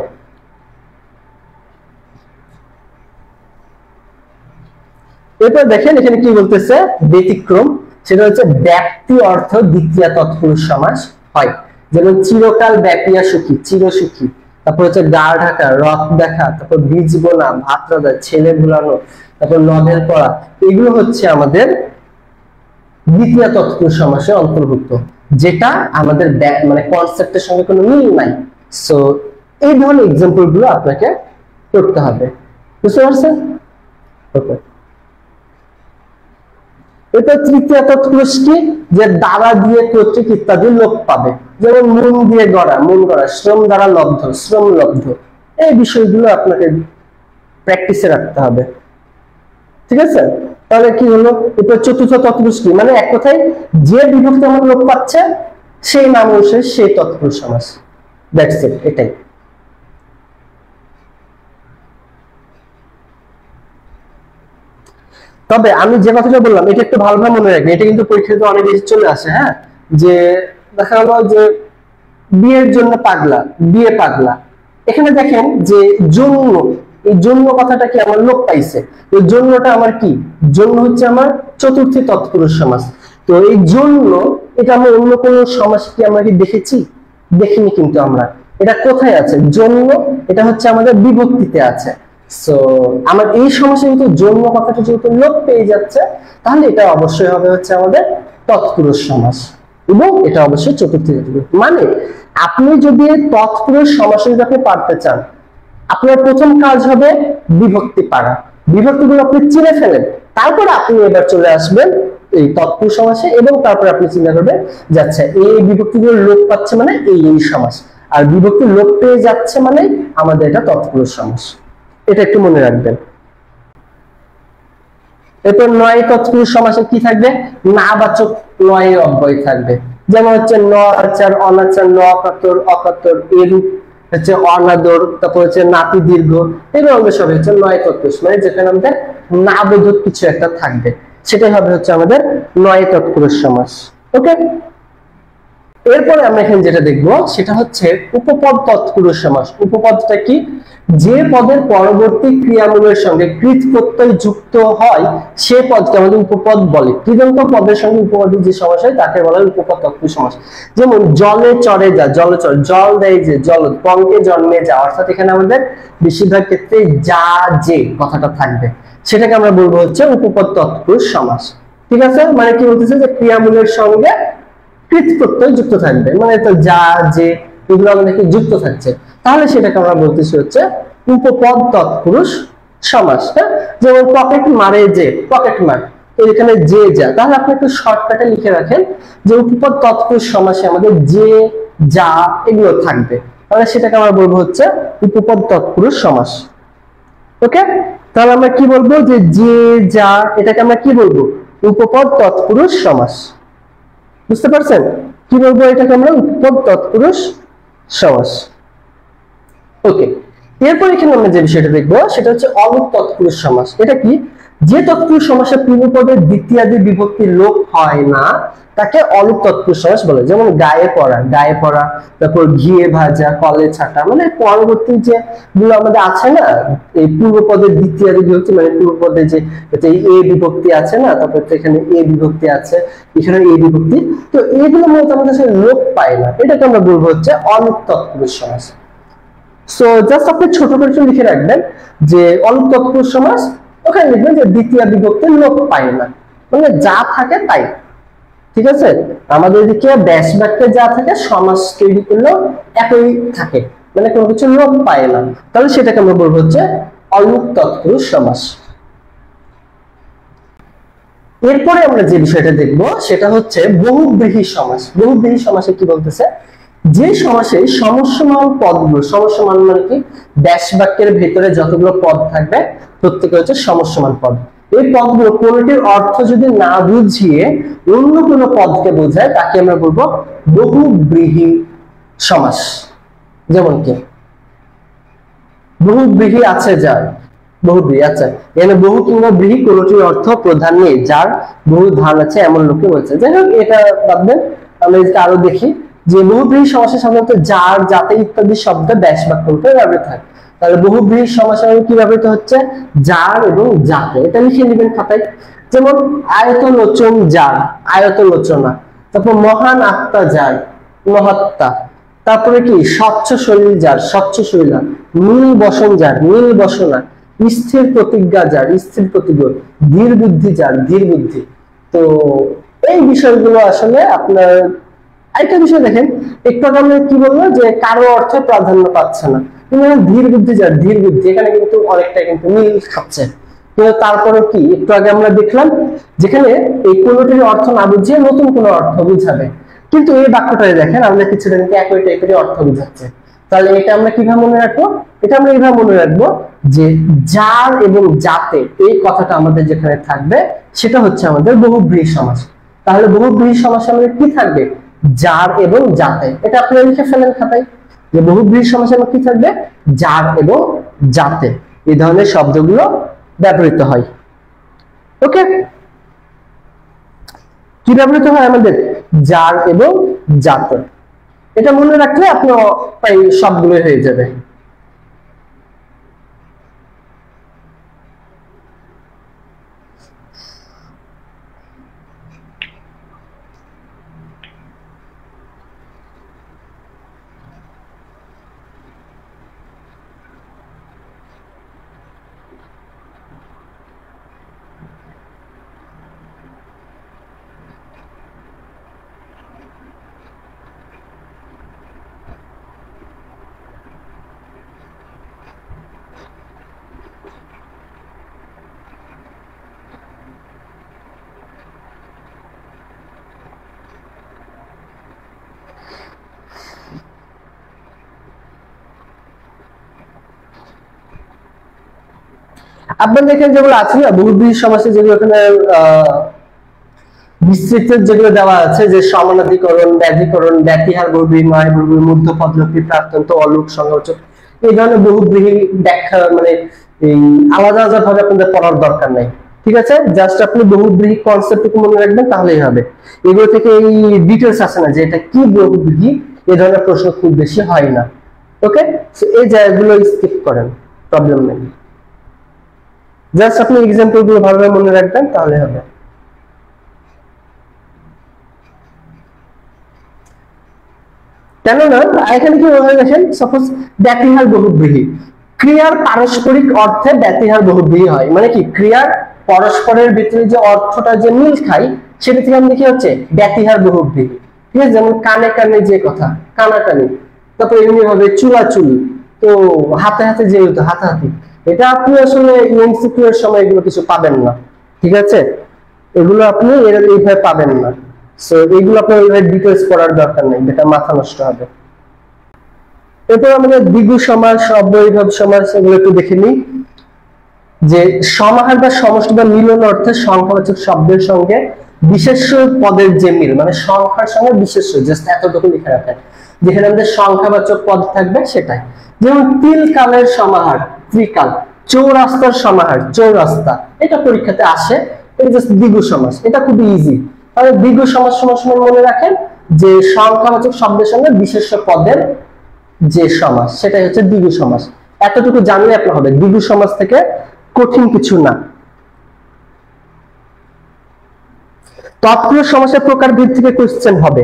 এরপর দেখেন এখানে কি বলতেছে, ব্যতিক্রম, সেটা হচ্ছে ব্যক্তি অর্থ দ্বিতীয় তৎপুরুষ সমাস হয়। যেমন চিরকাল ব্যাপিয়া সুখী, চিরসুখী। তারপর হচ্ছে গা ঢাকা, রথ দেখা, তারপর বীজ বোনা, ভাত রাঁধা, ছেলে ভুলানো, তারপর নভেল পড়া, এগুলো হচ্ছে আমাদের দ্বিতীয় তৎপুরুষ সমাসের অন্তর্ভুক্ত, যেটা আমাদের মানে কনসেপ্টের সঙ্গে কোনো মিল নাই। সো এই ধরনের এক্সাম্পল গুলো আপনাকে করতে হবে, বুঝতে পারছেন? ওকে, এটা তৃতীয় তৎপুরুষ কি, যে দ্বারা দিয়ে কর্তৃক ইত্যাদি লোপ পাবে। যেমন মন দিয়ে গড়া, মন গড়া, শ্রম দ্বারা লব্ধ, শ্রম লব্ধ। এই বিষয়গুলো আপনাকে প্র্যাকটিসে রাখতে হবে, ঠিক আছে? তাহলে কি হলো, এটা চতুর্থ তৎপুরুষ কি, মানে এক কথায় যে বিভক্তি আমার লোপ পাচ্ছে সেই নাম অনুসারে সেই তৎপুরুষ সমাস, দ্যাটস ইট, এটাই। তবে আমি যে কথাটা বললাম এটা একটু ভালোভাবে মনে রাখবেন, এটা কিন্তু পরীক্ষাতে অনেক বেশি চলে আসে। হ্যাঁ, যে দেখা গেল যে বিয়ের জন্য পাগলা, বিয়ে পাগলা, এখানে দেখেন যে জন্য, এই জন্য কথাটা কি আমার লোপ পাইছে, এই জন্যটা আমার কি, জন্য হচ্ছে আমার চতুর্থী তৎপুরুষ সমাস। তো এই জন্য এটা আমরা অন্য কোন সমাস কি আমরা কি দেখেছি, দেখিনি কিন্তু আমরা। এটা কোথায় আছে জন্য, এটা হচ্ছে আমাদের বিভক্তিতে আছে। সো আমার এই সমস্যা কিন্তু জন্য কথাটা যেহেতু লোপ পেয়ে যাচ্ছে, তাহলে এটা অবশ্যই হবে হচ্ছে আমাদের তৎপুরুষ সমাস, এবং এটা অবশ্যই চতুর্থ। মানে আপনি যদি তৎপুরুষ সমাস যদি আপনি পারতে চান, আপনার প্রথম কাজ হবে বিভক্তি পারা, বিভক্তিগুলো আপনি চিনে ফেলেন, তারপর আপনি এবার চলে আসবেন এই তৎপুরুষ সমাসে, এবং তারপর আপনি চিন্তা করবেন যাচ্ছে এই বিভক্তিগুলো লোপ পাচ্ছে মানে এই সমাস, আর বিভক্তি লোপ পেয়ে যাচ্ছে মানে আমাদের এটা তৎপুরুষ সমাস, এটা একটু মনে রাখবেন। এরপর 9 তৎপুরুষ সমাসে কি থাকবে, নাবাচক 9 অব্যয় থাকবে। যেমন হচ্ছে ন আচার, অনাচার, ন অকাতর, অকাতর, এরূপ হচ্ছে অনাদর, তারপর হচ্ছে নাতি দীর্ঘ, এগুলো হবে সব হচ্ছে 9 তৎপুরুষ, মানে যেখানে আমাদের নাবোধক কিছু একটা থাকবে, সেটাই হবে হচ্ছে আমাদের 9 তৎপুরুষ সমাস। ওকে, এরপরে আমরা এখানে যেটা দেখব সেটা হচ্ছে উপপদ তৎপুরুষ সমাস। উপপদটা কি? যে পদের পরবর্তী ক্রিয়ামূলের সঙ্গে কৃত প্রত্যয় যুক্ত হয় সে পদকে আমাদের উপপদ বলে। কৃদন্ত পদের সঙ্গে উপপদের যে সমাস হয় তাকে বলা হয় উপপদ তৎপুরুষ সমাস। যেমন জলে চড়ে যা, জলচর, জল দেয় যে, জলদ, পঙ্কে জন্মে যা, অর্থাৎ এখানে আমাদের বেশিরভাগ ক্ষেত্রে যা যে কথাটা থাকবে সেটাকে আমরা বলবো হচ্ছে উপপদ তৎপুরুষ সমাস। ঠিক আছে, মানে কি বলতেছে যে ক্রিয়ামূলের সঙ্গে কৃত প্রত্যয় যুক্ত থাকবে, মানে তো যা যে এগুলো আমাদের যুক্ত থাকছে, তাহলে সেটাকে আমরা বলতেছি হচ্ছে উপপদ তৎপুরুষ সমাস। হ্যাঁ, যেমন পকেট মারে যে, পকেট মার, তো এখানে যে যা, তাহলে আপনি একটু শর্টকাটে লিখে রাখেন যে উপপদ তৎপুরুষ সমাসে আমাদের যে যা এগুলো থাকবে, তাহলে সেটাকে আমরা বলবো হচ্ছে উপপদ তৎপুরুষ সমাস। ওকে, তাহলে আমরা কি বলবো যে যা, এটাকে আমরা কি বলবো? উপপদ তৎপুরুষ সমাস। বুঝতে পারছেন? কি বলবো এটাকে আমরা? উপপদ তৎপুরুষ সমাস। ওকে, এরপর এখানে আমরা যে বিষয়টা দেখবো সেটা হচ্ছে অলুক তৎপুরুষ সমাস। এটা কি? যে তৎপুরুষ সমাসে পূর্বপদের দ্বিতীয়াদি বিভক্তি লোপ হয় না তাকে অলুক তৎপুরুষ সমাস বলে। যেমন গায়ে পড়া, গায়ে পড়া, তারপর ঘিয়ে ভাজা, কলে ছাটা, মানে পরবর্তী যে গুলো আমাদের আছে না, এই পূর্বপদের দ্বিতীয়াদি বিভক্তি, মানে পূর্বপদে যে এ বিভক্তি আছে না, তারপর এখানে এ বিভক্তি আছে, এখানে এ বিভক্তি, তো এইগুলো মূলত আমাদের সাথে লোপ পায় না, এটাকে আমরা বলবো হচ্ছে অলুক তৎপুরুষ সমাস। সো জাস্ট আপনি ছোট করে লিখে রাখবেন যে অলুক তৎপুরুষ সমাস, ওখানে লিখবেন যে দ্বিতীয় বিভক্তি লোপ পায় না, মানে যা থাকে তাই। ঠিক আছে, আমাদের এদিকে ব্যাস বাক্যে যা থাকে সমাস তৈরি করলেও একই থাকে, মানে কোনো কিছু লোপ পায় না, তাহলে সেটাকে আমরা বলবো হচ্ছে অলুক তৎপুরুষ সমাস। এরপরে আমরা যে বিষয়টা দেখবো সেটা হচ্ছে বহুব্রীহি সমাস। বহুব্রীহি সমাসে কি বলতেছে? যে সমাসে সমস্যমান পদগুলো, সমস্যমান মানে কি? ব্যাস বাক্যের ভেতরে যতগুলো পদ থাকবে প্রত্যেকে হচ্ছে সমস্যমান পদ। এই পদগুলো কোনটির অর্থ যদি না বুঝিয়ে অন্য কোনো পদকে বোঝায় তাকে আমরা বলবো বহুব্রীহি সমাস। যেমন কি বহুব্রীহি আছে যার, বহুব্রীহি, আচ্ছা এখানে বহু কিংবা ব্রীহি কোনটির অর্থ প্রধান নেই, যার বহু ধান আছে এমন লোককে বলছে। যাই হোক, এটা বাদ দেন, আমরা আরো দেখি যে বহুব্রীহি সমাসে সাধারণত যার, যাতে ইত্যাদি শব্দ ব্যাস বাক্য রূপে ব্যবহৃত হয়। তাহলে বহুব্রীহি সমাসে কি ব্যবহৃত হচ্ছে? যার এবং যাতে, এটা লিখে নেবেন খাতায়। যেমন আয়তলোচন যার, আয়তলোচনা, তারপর মহান আত্মা যার, মহাত্মা, তারপরে কি স্বচ্ছ শরীর যার, স্বচ্ছ শরীরা, নীল বসন যার, নীল বসনা, স্থির প্রতিজ্ঞা যার, স্থির প্রতিজ্ঞা, ধীর বুদ্ধি যার, ধীর বুদ্ধি। তো এই বিষয়গুলো আসলে আপনার আরেকটা বিষয় দেখেন, একটু আগে আমরা কি বলবো যে কারো অর্থ প্রাধান্য পাচ্ছে না, কিন্তু ধীর বুদ্ধি যার, ধীর বুদ্ধি, এখানে কিন্তু অনেকটা কিন্তু মিল খাচ্ছে। কিন্তু তারপরে কি একটু আগে আমরা দেখলাম যেখানে এই কোনটির অর্থ না বুঝিয়ে নতুন কোনো অর্থ বুঝাবে, কিন্তু এই বাক্যটায় দেখেন আমরা কিছুটা কিন্তু একই টাইপের অর্থ বুঝাচ্ছে। তাহলে এটা আমরা কিভাবে মনে রাখবো? এটা আমরা এইভাবে মনে রাখবো যে যার এবং যাতে এই কথাটা আমাদের যেখানে থাকবে সেটা হচ্ছে আমাদের বহুব্রীহি সমাস। তাহলে বহুব্রীহি সমাসে আমাদের কি থাকবে? যার এবং যাতে। এটা আপনারা লিখে ফেলেন খাতায় যে বহুব্রীহি সমাসে কি থাকবে? যার এবং যাতে, এই ধরনের শব্দগুলো ব্যবহৃত হয়। ওকে, কি ব্যবহৃত হয় আমাদের? যার এবং যাতে। এটা মনে রাখলে আপনার প্রায় সবগুলো হয়ে যাবে। আপনাদের এখানে যেগুলো আছে না বহুব্রীহি সমাসে, যেগুলো এখানে বিস্তৃতের যেগুলো দেওয়া আছে যে সমানাধিকরণ, ব্যাধিকরণ, ব্যতিহার বহুব্রীহি, নয় বহুব্রীহি, মধ্য পদলোপী, প্রাক্তন্ত, অলুক, সংযোজক, এই ধরনের বহুব্রীহি ব্যাখ্যা মানে এই আলাদা আলাদা ভাবে আপনাদের পড়ার দরকার নাই। ঠিক আছে, জাস্ট আপনি বহুব্রীহি কনসেপ্টটুকু মনে রাখবেন তাহলেই হবে। এগুলো থেকে এই ডিটেলস আসে না যে এটা কি বহুব্রীহি, এই ধরনের প্রশ্ন খুব বেশি হয় না। ওকে, সো এই জায়গাগুলো স্কিপ করেন, প্রবলেম নেই। জাস্ট আপনি এক্সাম্পল গুলো ভালোভাবে মনে রাখবেন তাহলে হবে। কেননা এখানে কি বলা গেছেন, সাপোজ ব্যতিহার বহুব্রীহি, ক্রিয়ার পারস্পরিক অর্থে ব্যতিহার বহুব্রীহি হয়, মানে কি ক্রিয়ার পরস্পরের ভিতরে যে অর্থটা যে মিল খাই সেটা থেকে আমাদের কি হচ্ছে ব্যতিহার বহুব্রীহি। ঠিক আছে, যেমন কানে কানে যে কথা, কানাকানি, তারপর এমনি হবে চুলাচুলি, তো হাতে হাতে যে হাতাহাতি, এটা আপনি আসলে এমসিকিউ এর সময় এগুলো কিছু পাবেন না। ঠিক আছে, এগুলো আপনি এইভাবে পাবেন না। সো এইগুলো আপনার এইভাবে ডিটেইলস পড়ার দরকার নেই, এটা মাথা নষ্ট হবে। এরপর আমাদের দ্বিগু সমাস, অব্যয়ীভাব সমাস, এগুলো একটু দেখে নিই। যে সমাহার বা সমষ্টি বা মিলন অর্থে সংখ্যাবাচক শব্দের সঙ্গে বিশেষ্য পদের যে মিল, মানে সংখ্যার সঙ্গে বিশেষ্য, জাস্ট এতটুকু লিখে রাখেন, যেখানে আমাদের সংখ্যাবাচক পদ থাকবে সেটাই। যেমন তিল কালের সমাহার ত্রিকাল, চৌরাস্তার সমাহার চৌরাস্তা, এটা পরীক্ষাতে আসে, এটা জাস্ট দ্বিগু সমাস, এটা খুবই ইজি। তাহলে দ্বিগু সমাস সমান মনে রাখেন যে সংখ্যাবাচক শব্দের সঙ্গে বিশেষ্য পদের যে সমাস সেটাই হচ্ছে দ্বিগু সমাস। এতটুকু জানলে আপনার হবে, দ্বিগু সমাস থেকে কঠিন কিছু না। তৎপুরুষ সমাসের প্রকারভেদ থেকে কোশ্চেন হবে।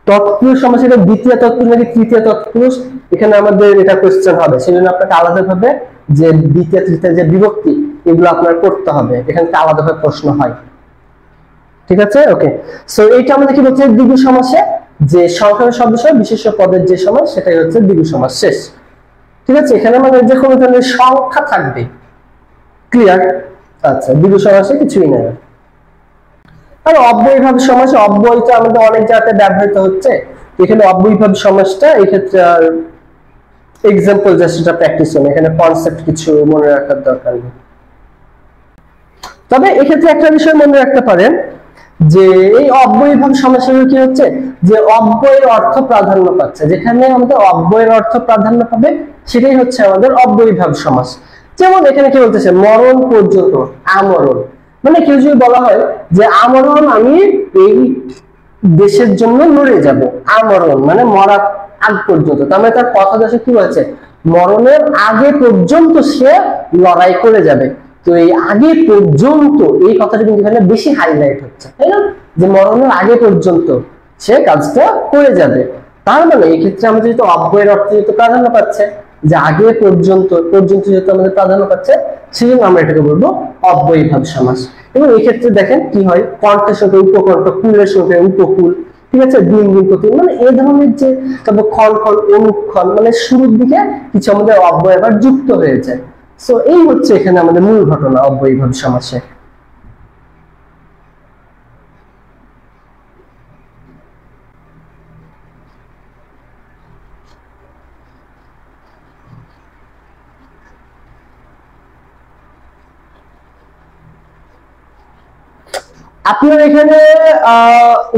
তৎপুরুষ সমাসের দ্বিতীয় তৎপুরুষ নাকি তৃতীয় তৎপুরুষ, এখানে আমাদের এটা কোশ্চেন হবে, সেজন্য আপনাকে আলাদাভাবে যে দ্বিতীয় তৃতীয় যে বিভক্তি এগুলো আপনার করতে হবে, এখান থেকে আলাদাভাবে প্রশ্ন হয়। ঠিক আছে, ওকে। সো এইটা আমাদের কি বলছে, দ্বিগু সমাসে যে সংখ্যার শব্দ সহ বিশেষ্য পদের যে সমাস সেটাই হচ্ছে দ্বিগু সমাস, শেষ। ঠিক আছে, এখানে আমাদের যে কোনো ধরনের সংখ্যা থাকবে, ক্লিয়ার? আচ্ছা, দ্বিগু সমাসে কিছুই নাই। আর অব্যয়ীভাব সমাস, অব্যয়টা আমাদের অনেক জায়গাতে ব্যবহৃত হচ্ছে, এখানে অব্যয়ীভাব সমাসটা এই ক্ষেত্রে আর এক্সাম্পল জাস্ট এটা প্র্যাকটিস হবে, এখানে কনসেপ্ট কিছু মনে রাখার দরকার নেই। তবে এক্ষেত্রে একটা বিষয় মনে রাখতে পারেন যে এই অব্যয়ীভাব সমাসের কি হচ্ছে যে অব্যয়ের অর্থ প্রাধান্য পাচ্ছে, যেখানে আমাদের অব্যয়ের অর্থ প্রাধান্য পাবে সেটাই হচ্ছে আমাদের অব্যয়ীভাব সমাস। যেমন এখানে কি বলতেছে, মরণ পর্যন্ত, আমরণ, মানে কেউ যদি বলা হয় যে আমরণ আমি এই দেশের জন্য লড়ে যাব, আমরণ মানে মরা আগ পর্যন্ত, তার মানে তার কথা দেশে কি হয়েছে, মরণের আগে পর্যন্ত সে লড়াই করে যাবে। তো এই আগে পর্যন্ত এই কথাটা কিন্তু এখানে বেশি হাইলাইট হচ্ছে, তাই না, যে মরণের আগে পর্যন্ত সে কাজটা করে যাবে। তার মানে এই ক্ষেত্রে আমাদের যেহেতু অব্যয়ের অর্থ যেহেতু প্রাধান্য পাচ্ছে, যে আগে পর্যন্ত পর্যন্ত যেহেতু আমাদের প্রাধান্য পাচ্ছে, সেজন্য আমরা এটাকে বলবো অব্যয়ীভাব সমাস। এবং এই ক্ষেত্রে দেখেন কি হয়, কণ্ঠের সঙ্গে উপকণ্ঠ, কুলের সঙ্গে উপকূল, ঠিক আছে, দিন দিন প্রতি, মানে এই ধরনের যে, তারপর ক্ষণ ক্ষণ অনুক্ষণ, মানে শুরুর দিকে কিছু আমাদের অব্যয় আবার যুক্ত হয়ে যায়। সো এই হচ্ছে এখানে আমাদের মূল ঘটনা অব্যয়ীভাব সমাসে। আপনার এখানে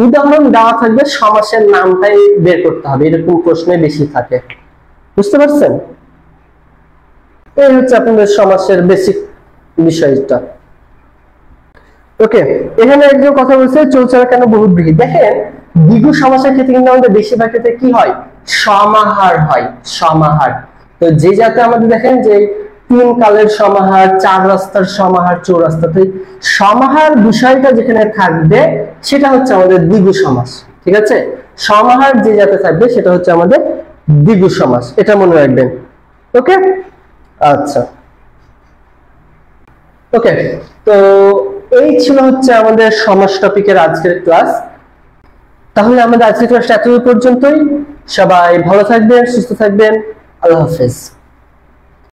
উদাহরণ দেওয়া থাকবে, সমাসের নামটাই বের করতে হবে, এরকম প্রশ্নে বেশি থাকে, বুঝতে পারছেন? এই হচ্ছে আপনাদের সমাসের বেসিক বিষয়টা। ওকে, এখানে একজন কথা বলছে চৌচারা কেন বহুব্রীহি। দেখেন দ্বিগু সমাসের ক্ষেত্রে কিন্তু আমাদের বেশিরভাগ ক্ষেত্রে কি হয়, সমাহার হয়, সমাহার। তো যে যাতে আমাদের দেখেন যে তিন কালের সমাহার, চার রাস্তার সমাহার, চৌরাস্তা, তো সমাহার বিষয়টা যেখানে থাকবে সেটা হচ্ছে আমাদের দ্বিগু সমাস। ঠিক আছে, সমাহার যে যাতে থাকবে সেটা হচ্ছে আমাদের দ্বিগু সমাস, এটা মনে রাখবেন। ওকে, আচ্ছা, ওকে। তো এই ছিল হচ্ছে আমাদের সমাস টপিকের আজকের ক্লাস। তাহলে আমাদের আজকের ক্লাসটা এতদূর পর্যন্তই। সবাই ভালো থাকবেন, সুস্থ থাকবেন, আল্লাহ হাফেজ।